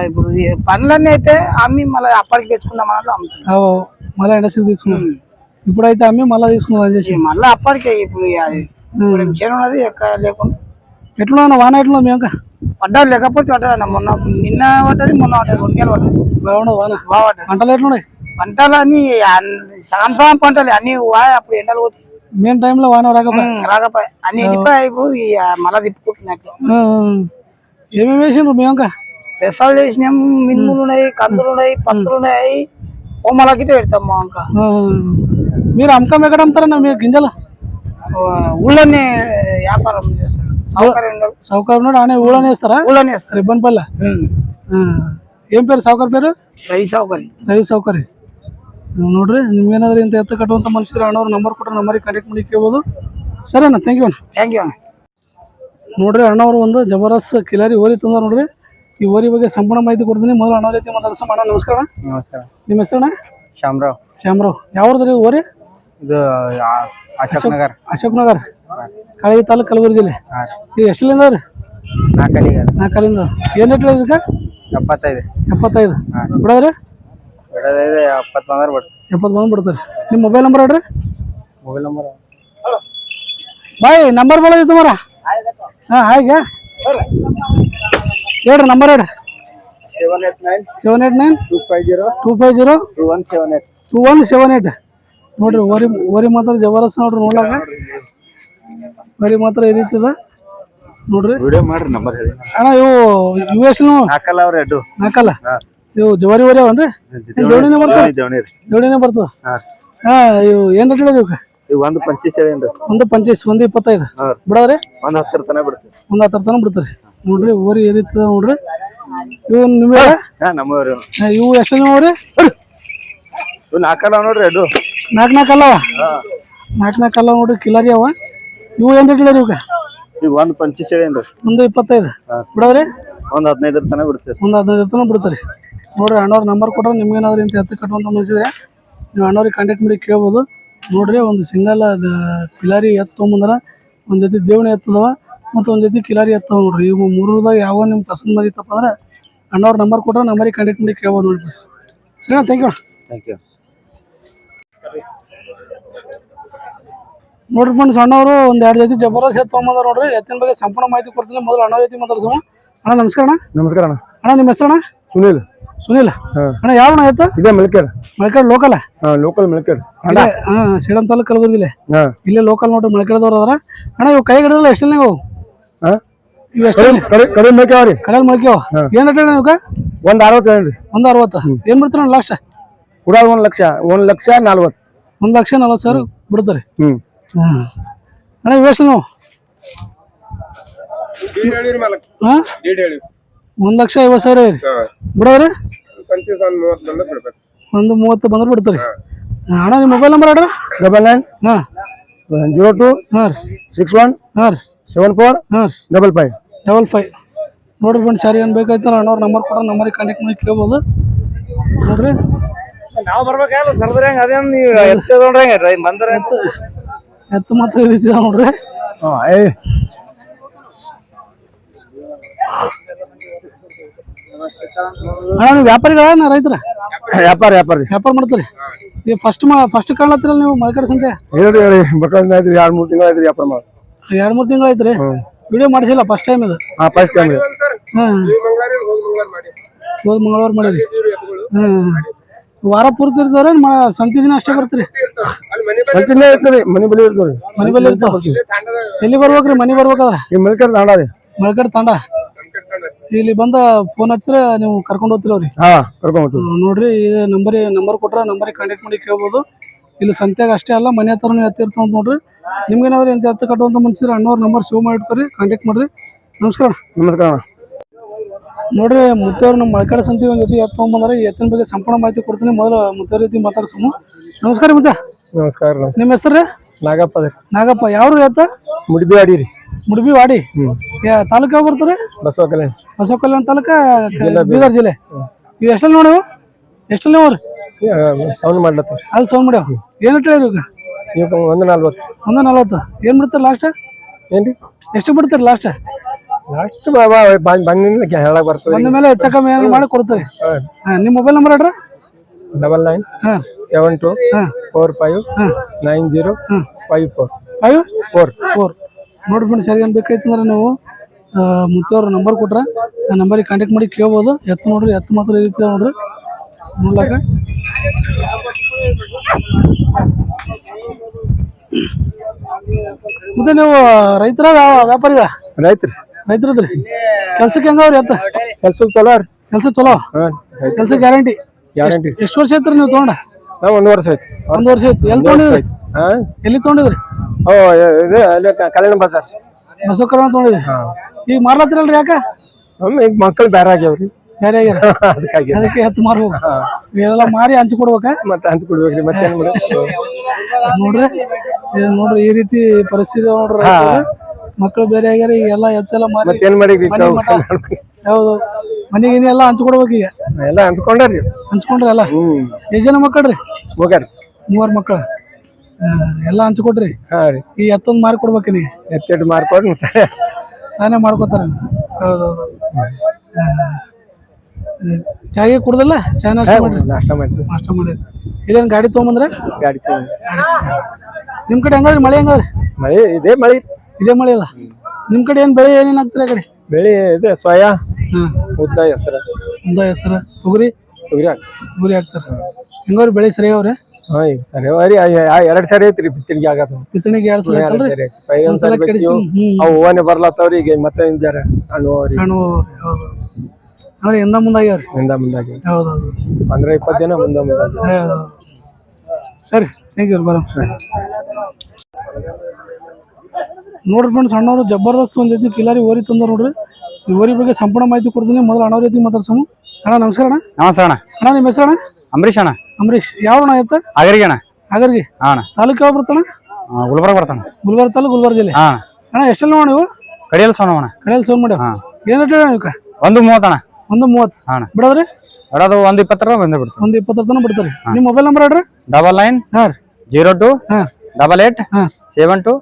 ఇప్పుడు ఈ పనులన్నీ అయితే అమ్మి మళ్ళీ అప్పటికి తెచ్చుకుందాం అన్నట్లు అమ్ముతున్నాం. మళ్ళీ ఇండస్ట్రీ తీసుకున్నాం ఇప్పుడైతే అమ్మి మళ్ళీ తీసుకున్నాం అని చేసి మళ్ళీ అప్పటికే ఇప్పుడు చేను ఉన్నది ఎక్కడ లేకుండా ఎట్లున్నా వాన ఎట్లున్నా మేము పడ్డాలి లేకపోతే పడ్డా మొన్న నిన్న పడ్డది మొన్న పడ్డది 2 నెలలు పడ్డది బాగుండదు వాన బాగా పంటలు ఎట్లున్నాయి పంటలు అన్ని సగం పంటలు అన్ని అప్పుడు ఎండలు పోతాయి మెయిన్ టైంలో వాన రాకపోయి అన్ని తిప్పాయి ఇప్పుడు మళ్ళీ తిప్పుకుంటున్నట్లు. ఏమేమి వేసిండ్రు మేము పెసాలు చేసినాం మినుములు ఉన్నాయి కందులు ఉన్నాయి పత్తులు ఉన్నాయి ఓమలకి పెడతాం మా ఇంకా. మీరు అమ్మకం ఎక్కడ అమ్ముతారన్నా మీరు గింజలు ఊళ్ళోనే వ్యాపారం చేస్తారు సౌకర్యం ఉన్నాడు ఆనే ఊళ్ళోనే వేస్తారా ఊళ్ళోనే వేస్తారు ఇబ్బందిపల్లె ಏನ್ ಪೇರು ಸಾವುಕಾರ ಪೇರು ರವಿ ಸಾವುಕಾರಿ ನೋಡ್ರಿ ನಿಮ್ಗೇನಾದ್ರೂ ಇಂತ ಎತ್ತ ಕಟ್ಟುವಂತ ಮನುಷ್ಯರು ಅಣ್ಣವ್ರ ನಂಬರ್ ಕೊಟ್ಟರೆ ನಂಬರಿಗೆ ಕಾಂಟ್ಯಾಕ್ಟ್ ಮಾಡಿ ಕೇಳ್ಬೋದು. ಸರಿ ಅಣ್ಣ ಥ್ಯಾಂಕ್ ಯು ಅಣ್ಣ. ನೋಡ್ರಿ ಅಣ್ಣವ್ರು ಒಂದು ಜಬರ್ದಸ್ತ್ ಕಿಲಾರಿ ಓರಿ ತಂದ ನೋಡ್ರಿ. ಈ ಓರಿ ಬಗ್ಗೆ ಸಂಪೂರ್ಣ ಮಾಹಿತಿ ಕೊಡ್ತೀನಿ. ಮೊದಲು ಅಣ್ಣ ರೀತಿ ಮಾತಾಡ್ಸೋಣ. ಅಣ್ಣ ನಮಸ್ಕಾರ. ನಮಸ್ಕಾರ. ನಿಮ್ಮ ಹೆಸರಣ್ಣ? ಶ್ಯಾಮರಾವ್. ಯಾವ್ದ್ರಿ ಓರಿ? ಇದು ಅಶೋಕ್ ನಗರ್ ಕಳಗಿ ತಾಲೂಕು ಕಲಬುರಗಿ ಜಿಲ್ಲೆ. ಇದು ಎಷ್ಟಲಿಂದ ರೀ? 4 ಏನ್ ರೇಟ್ ಇದಕ್ಕೆ? 75 ಬಿಡೋದ್ರಿ? 70 ಬಂದು ಬಿಡ್ತಾರೆ. ನಿಮ್ಮ ಮೊಬೈಲ್ ನಂಬರ್ ಹೇಳ್ರಿ. ಬಾಯ್ ನಂಬರ್ ಬೋಳ ತುಮಾರ ಹಾಗೆ ಹೇಳ್ರಿ ನಂಬರ್ ಹೇಳ್ರಿ. 789-250-2178 ನೋಡ್ರಿ. ಓರಿ ಮಾತ್ರ ಜಬರ್ದಸ್ತ್ ನೋಡ್ರಿ. ನೋಡ್ಲಾಕ ಓರಿ ಮಾತ್ರ ಈ ರೀತಿ ಅದ ನೋಡ್ರಿ. ಅಣ್ಣ ಇವು ಎಷ್ಟು ನಾಲ್ಕಲ್ಲ ಇವು ಜವಾರಿ ಓರಿ ಅವನ್ರಿ? ಜೋಡಿನೇ ಬರ್ತದ. ಇವು ಏನ್ ರೇಟ್ ಹೇಳಿದ್ರಿ? ಒಂದು 25 ಒಂದು 25 ಬಿಡೋದ್ರಿ? ಒಂದು 10 ತನ ಬಿಡ್ತೀವಿ. ಒಂದು 10 ತನ ಬಿಡ್ತೀರಿ ನೋಡ್ರಿ. ಓರಿ ಈ ರೀತಿ ನೋಡ್ರಿ. ಇವು ನಿಮ್ಗೆ ಇವು ಎಷ್ಟು ಓರಿ? 4 ನೋಡ್ರಿ. 4 ಅಲ್ಲವ? 4 ಅಲ್ಲವ ನೋಡ್ರಿ. ಕಿಲಾರಿ ಅವ. ಇವು ಏನ್ ರೇಟ್ ಹೇಳಿರಿ? ಈಗ ಒಂದು 25 ಒಂದು 25 ಬಿಡೋದ್ರಿ? ಒಂದು 15 ತನ ಬಿಡ್ತೀರಿ. ಒಂದು 15 ತನ ಬಿಡ್ತೀರಿ ನೋಡ್ರಿ. ಅಣ್ಣವ್ರ ನಂಬರ್ ಕೊಟ್ರೆ ನಿಮ್ಗೇನಾದ್ರೂ ಇಂತ ಎತ್ತ ಕಟ್ಟುವಂತ ಮನಸ್ಸಿದ್ರೆ ನೀವು ಅಣ್ಣವ್ರಿಗೆ ಕಾಂಟ್ಯಾಕ್ಟ್ ಮಾಡಿ ಕೇಳ್ಬೋದು. ನೋಡ್ರಿ ಒಂದು ಸಿಂಗಲ್ ಕಿಲಾರಿ ಎತ್ತು ತೊಗೊಂಬಂದ್ರ ಒಂದು ಜೊತೆ ದೇವಣಿ ಎತ್ತದವ ಮತ್ತು ಒಂದು ಜೊತೆ ಕಿಲಾರಿ ಎತ್ತವ ನೋಡ್ರಿ. ಇವು ಮೂರದಾಗ ಯಾವ ನಿಮ್ಮ ಪಸಂದ್ ಬಂದಿತ್ತಪ್ಪ ಅಂದ್ರೆ ಅಣ್ಣವ್ರ ನಂಬರ್ ಕೊಟ್ರೆ ನಂಬರಿಗೆ ಕಾಂಟ್ಯಾಕ್ಟ್ ಮಾಡಿ ಕೇಳ್ಬೋದು ನೋಡಿ ಪ್ಲೀಸ್. ಸರಿ ಥ್ಯಾಂಕ್ ಯು. ನೋಡ್ರಿ ಫ್ರೆಂಡ್ಸ್, ಅಣ್ಣವರು ಒಂದು 2 ಜೊತೆ ಜಬರ್ದಸ್ತ್ ಎತ್ತು ತೊಗೊಂಬಂದಾರ ನೋಡ್ರಿ. ಎತ್ತಿನ ಬಗ್ಗೆ ಸಂಪೂರ್ಣ ಮಾಹಿತಿ ಕೊಡ್ತೀನಿ. ಮೊದಲು ಅಣ್ಣ ಜೊತೆ ಮಾತಾಡ್ಸೋಣ. ಅಣ್ಣ ನಮಸ್ಕಾರ. ನಮಸ್ಕಾರ ಅಣ್ಣ ನಿಮ್ಮ ಹೆಸರಣ್ಣ? ಸುನೀಲ್ ಅಣ್ಣ. ಯಾವ ಎತ್ತು? ಇದೇ ಮಿಲ್ಕೇಡ್ ಲೋಕಲ್ ಮಿಲ್ಕೇಡ್ ಸೇಡಂ ತಾಲೂಕು ಕಲಬುರಗಿ ಇಲ್ಲೇ ಲೋಕಲ್ ನೋಡ್ರಿ. ಮಳಕೇಡದವ್ರು ಅದಾರ. ಅಣ್ಣ ಇವು ಕೈ ಹಿಡಿದಲ್ಲ ಎಷ್ಟಲ್ಲ ನೀವು? ಕಡೆ ಮೇಕ್ಯಾವ್ರಿ. ಕಡೆಯಲ್ಲಿ ಮಳಕ್ಯಾವ. ಏನ್ ರೇಟ್ ನೀವು? ಒಂದು 60 ಒಂದು 60 ಏನ್ ಬಿಡ್ತೀರ ಲಾಸ್ಟ್? ಕೂಡ 1,40,000 1,40,000 ಬಿಡ್ತಾರೆ. ಅಣ್ಣ ಇವು ಎಷ್ಟು ನಾವು? 1,50,000 ಬಿಡೋರಿ? ಒಂದು 30 ಬಂದ್ರೆ ಬಿಡ್ತಾರೆ. ಅಣ್ಣ ನಿಮ್ಮ ಮೊಬೈಲ್ ನಂಬರ್ ಹೇಳ್ರಿ. 99-02-61-74-55 ನೋಡ್ರಿ ಫ್ರೆಂಡ್ಸ್. ಯಾರು ಏನು ಬೇಕಾಯ್ತು ಅಣ್ಣವ್ರ ನಂಬರ್ ಕೊಟ್ರೆ ನಂಬರಿಗೆ ಕಾಂಟ್ಯಾಕ್ಟ್ ಮಾಡಿ ಕೇಳ್ಬೋದು ನೋಡ್ರಿ. ನಾವು ಬರ್ಬೇಕಲ್ಲ ಸರ್ದ್ರ ಹೆಂಗ ಅದೇನು ನೀವು ಎತ್ತೋಡ್ರಿ ಬಂದ್ರೆ ಎತ್ತು ಮಾತ್ರ ಈ ರೀತಿ ನೋಡ್ರಿ. ಅಣ್ಣ ನೀವು ವ್ಯಾಪಾರಿಗಳ ರೈತರ? ವ್ಯಾಪಾರ ಮಾಡ್ತೀರಿ. ಈಗ ಫಸ್ಟ್ ಕಾಣ್ಲತ್ತಿರಲ್ಲ ನೀವು ಮಳಕಡೆ ಸಂತೆ? ಹೇಳ್ರಿ 2-3 ತಿಂಗಳು ಆಯ್ತು ವ್ಯಾಪಾರ ಮಾಡಿ. 2-3 ತಿಂಗಳು ಆಯ್ತ್ರಿ. ವಿಡಿಯೋ ಮಾಡಿಸಿಲ್ಲ ಫಸ್ಟ್ ಟೈಮ್ ಇದು? First time. ಹೋದ್ ಮಂಗಳವಾರ ಮಾಡಿರಿ. ವಾರ ಪೂರ್ತಿ ಇರ್ತಾವ್ರೆ ಸಂತಿ ದಿನ ಅಷ್ಟೇ ಬರ್ತೀರಿ? ಸಂತಿನೇ ಇರ್ತದೆ. ಮನೆ ಬಳಿ ಇರ್ತವ್ರಿ. ಮನೆ ಬಳಿ ಇರ್ತಾವ. ಎಲ್ಲಿ ಬರ್ಬೇಕ್ರಿ ಮನೆ ಬರ್ಬೇಕಾದ್ರೆ? ಮಳಕಡೆ ತಾಂಡ ಇಲ್ಲಿ ಬಂದ ಫೋನ್ ಹಚ್ಚಿದ್ರೆ ನೀವು ಕರ್ಕೊಂಡು ಹೋಗ್ತೀರ ಅವ್ರಿ? ನೋಡ್ರಿ. ಇದು ನಂಬರ್ ಕೊಟ್ರೆ ನಂಬರಿಗೆ ಕಾಂಟ್ಯಾಕ್ಟ್ ಮಾಡಿ ಕೇಳ್ಬೋದು. ಇಲ್ಲಿ ಸಂತ್ಯಾಗ ಅಷ್ಟೇ ಅಲ್ಲ ಮನೆ ಹತ್ರನೂ ಎತ್ತಿರ್ತಾವ ಅಂತ ನೋಡ್ರಿ. ನಿಮ್ಗೇನಾದ್ರೂ ಇಂತ ಎತ್ತು ಕಟ್ಟುವಂತ ಮನ್ಸಿದ್ರೆ ಅಣ್ಣವ್ರ ನಂಬರ್ ಸೇವ್ ಮಾಡಿ ಇಟ್ಕೊರಿ, ಕಾಂಟ್ಯಾಕ್ಟ್ ಮಾಡ್ರಿ. ನಮಸ್ಕಾರ. ನೋಡ್ರಿ ಮುತ್ತೇವ್ರು ನಮ್ಮ ಮಳಕಡೆ ಸಂತಿ ಒಂದು ಜೊತೆ ಎತ್ತು ತೊಗೊಂಬಂದ್ರೆ ಈ ಎತ್ತಿನ ಬಗ್ಗೆ ಸಂಪೂರ್ಣ ಮಾಹಿತಿ ಕೊಡ್ತೀನಿ. ಮೊದಲು ಮುತ್ತೇವ್ರ ರೀತಿ ಮಾತಾಡ್ಸೋಣ. ನಮಸ್ಕಾರ ಮುತ್ತ. ನಮಸ್ಕಾರ. ನಿಮ್ಮ ಹೆಸರು? ನಾಗಪ್ಪ. ಯಾವ ಎತ್ತ? ಮುಡಿಬೇಡಿ. ಮುಡ್ಬಿ ವಾಡಿ ತಾಲೂಕು ಯಾವ ಬರ್ತಾರೆ ಬಸವ ಕಲ್ಯಾಣ ಬಸವ ಕಲ್ಯಾಣ ತಾಲೂಕ ಬೀದರ್ ಜಿಲ್ಲೆ ಇವು ಎಷ್ಟಲ್ಲಿ ನೋಡವು ಎಷ್ಟಲ್ಲಿ ನೋಡ್ರಿ ಸೌಂಡ್ ಮಾಡ್ಲತ್ತ ಅಲ್ಲಿ ಸೌಂಡ್ ಮಾಡ್ಯಾವ ಏನು ಹೇಳಿರಿ ಈಗ ಈಗ 140 140 ಏನು ಬಿಡ್ತಾರೆ ಲಾಸ್ಟ್ ಏನ್ರಿ ಎಷ್ಟು ಬಿಡ್ತಾರೆ ಲಾಸ್ಟ್ ಲಾಸ್ಟ್ ಬಂದಿಂದ ಹೇಳಕ್ ಬರ್ತದೆ ಬಂದ ಮೇಲೆ ಹೆಚ್ಚ ಕಮ್ಮಿ ಏನಾದ್ರು ಮಾಡಿ ಕೊಡ್ತಾರೆ ನಿಮ್ಮ ಮೊಬೈಲ್ ನಂಬರ್ ಹೇಳ್ರಿ 99 ಹಾಂ 72 45 90 54 4 ನೋಡಿ ಫ್ರೆಂಡ್ಸ್ ಯಾರಿಗೇನು ಬೇಕಾಯ್ತಂದ್ರೆ ನೀವು ಮುತ್ತವ್ರ ನಂಬರ್ ಕೊಟ್ರೆ ಆ ನಂಬರಿಗೆ ಕಾಂಟ್ಯಾಕ್ಟ್ ಮಾಡಿ ಕೇಳ್ಬೋದು ಎತ್ತು ನೋಡ್ರಿ ಎತ್ತು ಮಾತ್ರ ಈ ರೀತಿ ನೋಡ್ರಿ ನೋಡ್ಲಾಕ ಮತ್ತೆ ನೀವು ರೈತರ ವ್ಯಾಪಾರಿಗಳ ರೈತರದ್ರಿ ಕೆಲ್ಸಕ್ಕೆ ಹೆಂಗವ್ರಿ ಎತ್ತ ಕೆಲಸ ಚಲೋ ರೀ ಕೆಲಸ ಚಲೋ ಕೆಲಸ ಗ್ಯಾರಂಟಿ ಎಷ್ಟು ವರ್ಷ ಐತ್ರಿ ನೀವು ತೊಗೊಂಡ ನಾವು 1 ವರ್ಷ ಆಯ್ತು 1 ವರ್ಷ ಆಯ್ತು ಎಲ್ಲಿ ತೊಗೊಂಡಿದ್ರಿ ಎಲ್ಲಿ ತೊಗೊಂಡಿದ್ರಿ ಓ ಇದು ಅಲ್ಲಿ ಕಲ್ಯಾಣ ಬಜಾರ್ ಬಸವ ಕಲ್ಯಾಣ ತೊಗೊಂಡಿದ್ರಿ ಈಗ ಮಾರ್ಲತ್ತಿರಲ್ರಿ ಯಾಕ ಈಗ ಮಕ್ಕಳು ಬೇರೆ ಆಗ್ಯಾವ್ರಿ ಬೇರೆ ಆಗ್ಯಾರ ಅದಕ್ಕಾಗಿ ಅದಕ್ಕೆ ಎತ್ತು ಮಾರ್ಬೇಕು ಇವೆಲ್ಲ ಮಾರಿ ಹಂಚಿ ಕೊಡ್ಬೇಕಾ ಮತ್ತೆ ಹಂಚ್ ಕೊಡ್ಬೇಕ್ರಿ ಮತ್ತೆ ನೋಡ್ರಿ ಇದು ನೋಡ್ರಿ ಈ ರೀತಿ ಪರಿಸ್ಥಿತಿ ನೋಡ್ರಿ ಮಕ್ಕಳು ಬೇರೆ ಆಗ್ಯಾರ ಈಗ ಎಲ್ಲ ಎತ್ತೆಲ್ಲ ಮಾರಿ ಏನ್ ಮಾಡಿ ಹೌದು ಮನೆಗೆ ಎಲ್ಲ ಹಂಚ್ಕೊಡ್ಬೇಕು ಈಗ ಎಲ್ಲ ಹಂಚ್ಕೊಂಡ್ರಿ ಹಂಚ್ಕೊಂಡ್ರಿ ಎಲ್ಲ ಎಷ್ಟು ಜನ ಮಕ್ಕಳ್ರಿ ಹೋಗ್ಯಾರ 3 ಮಕ್ಕಳು ಎಲ್ಲ ಹಂಚ್ಕೊಟ್ರಿ ಈ ಎತ್ತೊಂದು ಮಾರಿ ಕೊಡ್ಬೇಕು ನೀವು ಎತ್ತೆಡ್ ಮಾರ್ಕೊಂಡು ತಾನೇ ಮಾಡ್ಕೋತಾರ ಹೌದೌದು ಚಾಯ್ ಕುಡ್ದಲ್ಲ ಚಾ ನಾಷ್ಟ ಮಾಡ್ರಿ ನಾಷ್ಟ ಮಾಡ್ತೀವಿ ನಾಷ್ಟ ಮಾಡಿ ಇಲ್ಲೇನು ಗಾಡಿ ತೊಗೊಂಬಂದ್ರೆ ಗಾಡಿ ನಿಮ್ಮ ಕಡೆ ಹೆಂಗಾದ್ರಿ ಮಳೆ ಹೆಂಗಾದ್ರಿ ಮಳೆ ಇದೇ ಮಳೆ ಅದ ನಿಮ್ಮ ಕಡೆ ಏನು ಬೆಳೆ ಏನೇನು ಹಾಕ್ತಾರೆ ಆ ಕಡೆ ಬೆಳೆ ಇದೆ ಸೋಯಾ ಉದ್ದ ಹೆಸರು ತೊಗರಿ ಹಾಕ್ತಾರೆ ಹೆಂಗವ್ರಿ ಬೆಳೆ ಸರಿ ಅವ್ರಿ ಈಗ ಸರಿ ಎರಡ್ ಸರಿ ಐತ್ರಿ ಬಿತ್ತನಿಗೆ ಆಗತ್ತ ಬಿತ್ತಣಿಗೆ 2 ಸಲ ಐತಲ್ರಿ ಅವು ಹೂವನೆ ಬರ್ಲತ್ತವ್ರಿ ಈಗ ಮತ್ತೆ ಸಣ್ಣ ಅಂದ್ರೆ ಹಿಂದ ಮುಂದಾಗ್ಯಾವ್ರಿ ಮುಂದಾಗಿ ಹೌದೌದು 15-20 ದಿನ ಮುಂದೆ ಸರಿ ಥ್ಯಾಂಕ್ ಯು ಬರೋ ನೋಡ್ರಿ ಫ್ರೆಂಡ್ಸ್ ಅಣ್ಣವರು ಜಬರ್ದಸ್ತ್ ಒಂದು ಜೊತೆ ಕಿಲಾರಿ ಓರಿ ತಂದ ನೋಡ್ರಿ ಈ ಓರಿ ಬಗ್ಗೆ ಸಂಪೂರ್ಣ ಮಾಹಿತಿ ಕೊಡ್ತೀನಿ ಮೊದಲು ಅಣ್ಣವ್ರ ಜೊತೆ ಮಾತಾಡ್ಸೋಣ ಅಣ್ಣ ನಮಸ್ಕಾರ ಅಣ್ಣ ನಮಸ್ಕಾರ ಅಣ್ಣ ಅಣ್ಣ ನಿಮ್ಮ ಹೆಸರು ಅಣ್ಣ ಅಂಬರೀಶ್ ಅಣ್ಣ ಅಂಬರೀಶ್ ಯಾವ ಅಣ್ಣ ಆಯ್ತಾ ಆಗರಿಗೆ ಅಣ್ಣ ಆಗರ್ಗಿ ಅಣ್ಣ ತಾಲೂಕು ಯಾವ ಬರ್ತಾನ ಗುಲ್ಬರ್ಗ ಬರ್ತಾನ ಗುಲ್ಬರ್ಗ ತಾಲೂಕು ಗುಲ್ಬರ್ಗ ಜಿಲ್ಲೆ ಅಣ್ಣ ಎಷ್ಟೆಲ್ಲ ನೋಡಿ ನೀವು ಕಡಿಯಲ್ಲಿ ಸೋನ ಅಣ್ಣ ಕಡೆಯಲ್ಲಿ ಸೋನ್ ಮಾಡಿ ಏನು ರೇಟ್ ಅಣ್ಣ ಇವಕ್ಕೆ 130 ಅಣ್ಣ 130 ಅಣ್ಣ ಬಿಡೋದ್ರಿ ಬಿಡೋದು 120 ಬಂದೇ ಬಿಡ್ತೀವಿ 120 ತನಕ ಬಿಡ್ತಾರೆ ನಿಮ್ಮ ಮೊಬೈಲ್ ನಂಬರ್ ಹೇಳ್ರಿ 99 ಹಾಂ 02 ಹಾಂ 88 72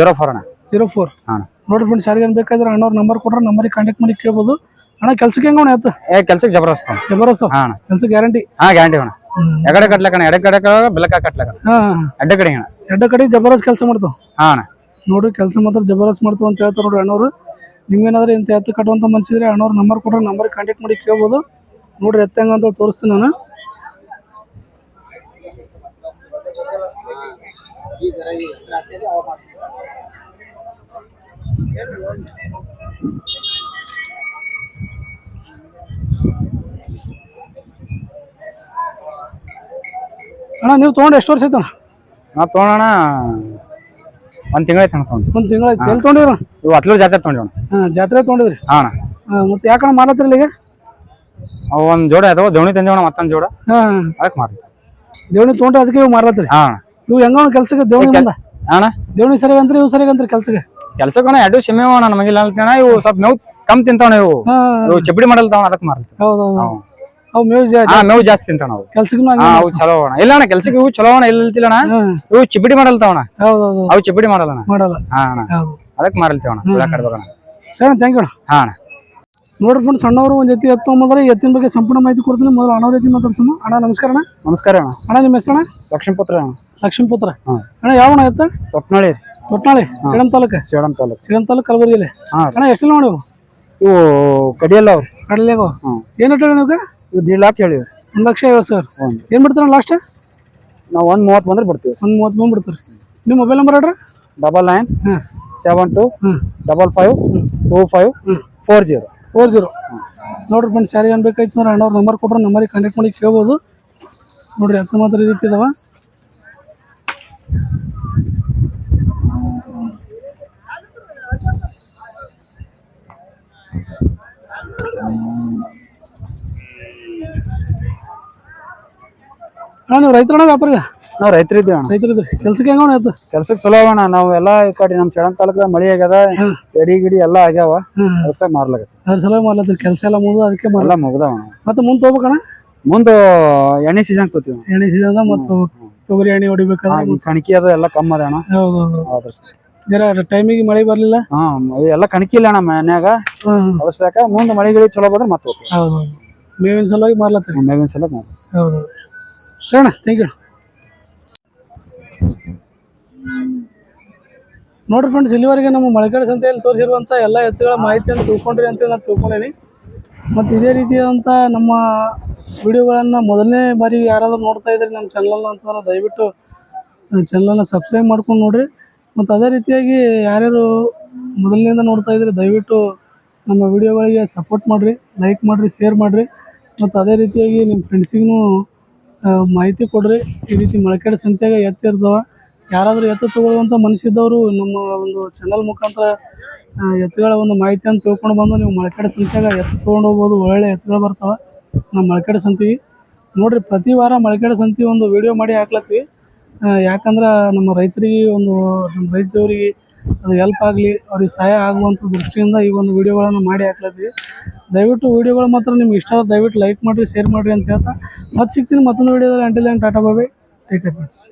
04 ಅಣ್ಣ 04 ಅಣ್ಣ ನೋಡ್ರಿ ಫ್ರೆಂಡ್ಸ್ ಯಾರಿಗೇನು ಬೇಕಾದ್ರೆ ಅಣ್ಣವ್ರ ನಂಬರ್ ಕೊಟ್ರೆ ನಂಬರಿಗೆ ಕಾಂಟ್ಯಾಕ್ಟ್ ಮಾಡಿ ಕೇಳ್ಬೋದು ಅಣ್ಣ ಕೆಲ್ಸಕ್ಕೆ ಹೆಂಗ ಆಯ್ತು ಕೆಲ್ಸಕ್ಕೆ ಜಬರ್ದಸ್ತ್ ಅಣ್ಣ ಕೆಲ್ಸ ಗ್ಯಾರಂಟಿ ಗ್ಯಾರಂಟಿ ಅಣ್ಣ ಎಕಡೆ ಕಟ್ಲಕಣ್ಣ ಎಡೆ ಕಡೆ ಬೆಲಕ ಕಟ್ಲಕ ಅಡ್ಡ ಕಡೆ ಅಣ್ಣ ಎಡ್ಡ ಕಡೆ ಜಬರ್ದಸ್ತ್ ಕೆಲಸ ಮಾಡ್ತಾವ ಅಣ್ಣ ನೋಡ್ರಿ ಕೆಲಸ ಮಾತ್ರ ಜಬರ್ದಸ್ತ್ ಮಾಡ್ತಾವ ಅಂತ ಹೇಳ್ತಾರೆ ನೋಡ್ರಿ ಅಣ್ಣವ್ರು ನಿಮ್ಗೇನಾದ್ರೂ ಇಂಥ ಎತ್ತು ಕಟ್ಟುವಂತ ಮನ್ಸಿದ್ರೆ ಅಣ್ಣವ್ರ ನಂಬರ್ ಕೊಟ್ರೆ ನಂಬರ್ ಕಾಂಟ್ಯಾಕ್ಟ್ ಮಾಡಿ ಕೇಳ್ಬೋದು ನೋಡ್ರಿ ಎತ್ತ ಹೆಂಗ ಅಂತ ತೋರಿಸ್ತೀನಿ ನಾನು ಅಣ್ಣ ನೀವು ತೊಗೊಂಡು ಎಷ್ಟು ವರ್ಷ ಆಯ್ತು ಅಣ್ಣ ನಾವು ತೊಗೊಳೋಣ 1 ತಿಂಗಳಾಯ್ತು ಅಣ್ಣ ತೊಗೊಂಡು 1 ತಿಂಗಳಾಯ್ತು ಎಲ್ಲಿ ತೊಗೊಂಡಿರ ಇವು ಹತ್ಲೂರು ಜಾತ್ರೆ ತೊಗೊಂಡಿವಣ್ಣ ಜಾತ್ರೆ ತೊಗೊಂಡಿದ್ರಿ ಅಣ್ಣ ಮತ್ತೆ ಯಾಕಣ್ಣ ಮಾಲತ್ತಿರಲ್ಲ ಈಗ ಅವು ಒಂದು ಜೋಡ ಅದಾವ ದೇವಣಿ ತಂದೇವಣ್ಣ ಮತ್ತೊಂದು ಜೋಡ ಅದಕ್ಕೆ ಮಾರಿ ದೇವಣಿ ತೊಗೊಂಡ್ರೆ ಅದಕ್ಕೆ ಇವು ಮಾರತ್ರಿ ಇವು ಹೆಂಗ ಕೆಲ್ಸಕ್ಕೆ ದೇವಣಿ ಬಂದ ಅಣ್ಣ ದೇವಣಿ ಸರಿ ಅಂತ್ರಿ ಇವು ಸರಿ ಅಂತ್ರಿ ಕೆಲ್ಸಕ್ಕೆ ಎರಡು ಸಿಮ್ಮೆ ಅಣ್ಣ ನಮಗಿಲ್ಲ ಅಂತೇಣ ಇವು ಸ್ವಲ್ಪ ಮೇವು ಕಮ್ಮಿ ತಿಂತಾವಣ ಇವು ಚಪ್ಪಡಿ ಮಾಡಲ್ ತಾವಣ ಅದಕ್ಕೆ ಮಾರಿ ಹೌದೌದು ಅವು ಮೇವು ಮೇವು ಜಾಸ್ತಿ ತಿಂತಾವ ನಾವು ಕೆಲ್ಸಕ್ಕೆ ಅವು ಚಲೋ ಅಣ್ಣ ಇಲ್ಲ ಅಣ್ಣ ಕೆಲ್ಸಕ್ಕೆ ಇವು ಚಲೋ ಅಣ್ಣ ಇಲ್ಲ ಅಣ್ಣ ಇವು ಚಿಪ್ಪಡಿ ಮಾಡಲ್ ತಾವಣ ಹೌದೌದು ಅವು ಚಿಪ್ಪಡಿ ಮಾಡಲ್ಲ ಮಾಡಲ್ಲ ಅಣ್ಣ ಅದಕ್ಕೆ ಮಾರಲ್ತೀವಣ್ಣ ಕಡ್ಬೇಕಣ್ಣ ಸರಿ ಥ್ಯಾಂಕ್ ಯು ಅಣ್ಣ ಅಣ್ಣ ನೋಡ್ರಿ ಫ್ರೆಂಡ್ಸ್ ಅಣ್ಣವರು ಒಂದು ಎತ್ತಿ ಎತ್ತು ಮೊದಲು ಎತ್ತಿನ ಬಗ್ಗೆ ಸಂಪೂರ್ಣ ಮಾಹಿತಿ ಕೊಡ್ತೀನಿ ಮೊದಲು ಅಣ್ಣವ್ರ ಎತ್ತಿ ಮಾತಾಡ್ಸೋಣ ಅಣ್ಣ ನಮಸ್ಕಾರ ಅಣ್ಣ ನಮಸ್ಕಾರ ಅಣ್ಣ ಅಣ್ಣ ನಿಮ್ಮ ಹೆಸರು ಅಣ್ಣ ಲಕ್ಷ್ಮೀಪುತ್ರ ಅಣ್ಣ ಲಕ್ಷ್ಮೀಪುತ್ರ ಅಣ್ಣ ಯಾವ ಅಣ್ಣ ಎತ್ತ ತೊಟ್ನಾಳಿ ಸೇಡಂ ತಾಲೂಕು ಸೇಡಂ ತಾಲೂಕು ಕಲಬುರಗಿ ಜಿಲ್ಲೆ ಅಣ್ಣ ಎಷ್ಟು ನೋಡಿ ಇವು ಕಡಿಯಲ್ಲ ಅವ್ರು ಕಡಲೆಗ ಏನು ಹೇಳ್ರಿ ನೀವು ಇವು 1.5 ಲಕ್ಷ ಹೇಳಿವಿ 1,50,000 ಏನು ಬಿಡ್ತಾರ ಲಾಸ್ಟ್ ನಾವು 130 ಬಂದ್ರೆ ಬಿಡ್ತೀವಿ 130 ಬಂದು ಬಿಡ್ತಾರೆ ನಿಮ್ಮ ಮೊಬೈಲ್ ನಂಬರ್ ಹೇಳ್ರಿ 99 72 55 25 40 ನೋಡ್ರಿ ಫ್ರೆಂಡ್ಸ್ ಯಾರಿಗೆ ಅನ್ಬೇಕಾಯ್ತು ಅಂದ್ರೆ ಅಣ್ಣವ್ರ ನಂಬರ್ ಕೊಟ್ರೆ ನಂಬರಿಗೆ ಕಾಂಟ್ಯಾಕ್ಟ್ ಮಾಡಿ ಕೇಳ್ಬೋದು ನೋಡ್ರಿ ಹತ್ತು ಮಾತ್ರ ಈ ರೀತಿ ಇದಾವ ಅಣ್ಣ ನೀವು ರೈತರಣ್ಣ ವ್ಯಾಪಾರಿಗ ನಾವ್ ರೈತರು ಇದ್ದೀವಿ ಅಣ್ಣ. ರೈತರಿದ್ರಿ ಕೆಲ್ಸಕ್ಕೆ ಹೆಂಗೋಣ ಎತ್ತು ಕೆಲ್ಸಕ್ಕೆ ಚಲೋ ಅಣ್ಣ. ನಾವು ಎಲ್ಲಾ ಈ ಕಡೆ ನಮ್ ಸೇಡಂ ತಾಲೂಕದಾಗ ಮಳಿ ಆಗ್ಯದ, ಎಡಿ ಗಿಡಿ ಎಲ್ಲಾ ಆಗ್ಯಾವ, ವ್ಯವಸ್ಥೆ ಮಾರ್ಲಾಗತ್ತೆ. ಅದ್ರ ಸಲುವಾಗಿ ಮಾಡ್ಲತ್ರಿ ಕೆಲಸ ಎಲ್ಲ ಮುಗಿದು ಅದಕ್ಕೆ ಎಲ್ಲ ಮುಗ್ದಾವಣ. ಮತ್ತೆ ಮುಂದೆ ಹೋಗ್ಬೇಕಣ್ಣ ಮುಂದ ಎಣ್ಣೆ ಸೀಸನ್ ತೋತೀವಿ. ಎಣ್ಣೆ ಸೀಸನ್ ಮತ್ತು ತೊಗರಿ ಎಣ್ಣೆ ಹೊಡಿಬೇಕಾದ್ರೆ ಕಣಕಿ ಅದು ಎಲ್ಲ ಕಮ್ಮಿ ಅದ ಅಣ್ಣ. ಹೌದು ಜರ ಟೈಮಿಗೆ ಮಳೆ ಬರ್ಲಿಲ್ಲ. ಎಲ್ಲ ಕಣಕಿ ಇಲ್ಲ ಅಣ್ಣ ಮನ್ಯಾಗ, ಅವಶ್ಯಕ ಮುಂದೆ ಮಳೆಗಳಿಗೆ ಚಲೋ ಬಂದ್ರೆ ಮತ್ತೆ ಹೋಗ್ತೀವಿ. ಹೌದು ಮೇವಿನ ಸಲುವಾಗಿ ಮಾರ್ಲತ್ತೀರಿ. ಮೇವಿನ ಸಲ ಹೌದು ಸರಿ ಅಣ್ಣ, ಥ್ಯಾಂಕ್ ಯು. ನೋಡ್ರಿ ಫ್ರೆಂಡ್ಸ್, ಇಲ್ಲಿವರೆಗೆ ನಮ್ಮ ಮಳೆಗಾಲ ಸಂತೆಯಲ್ಲಿ ತೋರಿಸಿರುವಂಥ ಎಲ್ಲ ಎತ್ತುಗಳ ಮಾಹಿತಿಯನ್ನು ತಿಳ್ಕೊಂಡ್ರಿ ಅಂತೇಳಿ ನಾನು ತಿಳ್ಕೊಂಡೇನಿ. ಮತ್ತು ಇದೇ ರೀತಿಯಾದಂಥ ನಮ್ಮ ವಿಡಿಯೋಗಳನ್ನು ಮೊದಲನೇ ಬಾರಿ ಯಾರಾದರೂ ನೋಡ್ತಾ ಇದ್ರೆ ನಮ್ಮ ಚಾನಲನ್ನು ಅಂತಂದ್ರೆ ದಯವಿಟ್ಟು ಚಾನಲನ್ನು ಸಬ್ಸ್ಕ್ರೈಬ್ ಮಾಡ್ಕೊಂಡು ನೋಡಿರಿ. ಮತ್ತು ಅದೇ ರೀತಿಯಾಗಿ ಯಾರ್ಯಾರು ಮೊದಲಿನಿಂದ ನೋಡ್ತಾ ಇದ್ರೆ ದಯವಿಟ್ಟು ನಮ್ಮ ವಿಡಿಯೋಗಳಿಗೆ ಸಪೋರ್ಟ್ ಮಾಡಿರಿ, ಲೈಕ್ ಮಾಡಿರಿ, ಶೇರ್ ಮಾಡಿರಿ. ಮತ್ತು ಅದೇ ರೀತಿಯಾಗಿ ನಿಮ್ಮ ಫ್ರೆಂಡ್ಸಿಗೂ ಮಾಹಿತಿ ಕೊಡ್ರಿ. ಈ ರೀತಿ ಮೊಳಕಾಡು ಸಂತ್ಯಾಗ ಎತ್ತಿರ್ತಾವೆ. ಯಾರಾದರೂ ಎತ್ತು ತೊಗೊಳ್ಳುವಂಥ ಮನಸ್ಸಿದ್ದವರು ನಮ್ಮ ಒಂದು ಚಾನಲ್ ಮುಖಾಂತರ ಎತ್ತುಗಳ ಒಂದು ಮಾಹಿತಿಯನ್ನು ತಿಳ್ಕೊಂಡು ಬಂದು ನೀವು ಮೊಳಕಾಡು ಸಂತ್ಯಾಗ ಎತ್ತು ತೊಗೊಂಡು ಹೋಗ್ಬೋದು. ಒಳ್ಳೆ ಎತ್ತುಗಳು ಬರ್ತಾವೆ ನಮ್ಮ ಮೊಳಕಾಡು ಸಂತಿಗೆ. ನೋಡಿರಿ, ಪ್ರತಿ ವಾರ ಮೊಳಕಾಡು ಸಂತಿ ಒಂದು ವಿಡಿಯೋ ಮಾಡಿ ಹಾಕ್ಲತ್ತೀವಿ. ಯಾಕಂದ್ರೆ ನಮ್ಮ ರೈತರಿಗೆ ನಮ್ಮ ರೈತರಿಗೆ ಅದು ಹೆಲ್ಪ್ ಆಗಲಿ, ಅವ್ರಿಗೆ ಸಹಾಯ ಆಗುವಂಥ ದೃಷ್ಟಿಯಿಂದ ಈ ಒಂದು ವಿಡಿಯೋಗಳನ್ನು ಮಾಡಿ ಹಾಕ್ಲತ್ತೀವಿ. ದಯವಿಟ್ಟು ವಿಡಿಯೋಗಳು ಮಾತ್ರ ನಿಮ್ಗೆ ಇಷ್ಟ ಆದ್ರೆ ದಯವಿಟ್ಟು ಲೈಕ್ ಮಾಡಿರಿ, ಶೇರ್ ಮಾಡಿರಿ ಅಂತ ಹೇಳ್ತಾ ಮತ್ತೆ ಸಿಗ್ತೀನಿ ಮತ್ತೊಂದು ವಿಡಿಯೋದಲ್ಲಿ. ಅಂಟಿಲ್ ದೆನ್ ಟಾಟಾ ಬಾಯ್, ಟೇಕ್ ಕೇರ್ ಫ್ರೆಂಡ್ಸ್.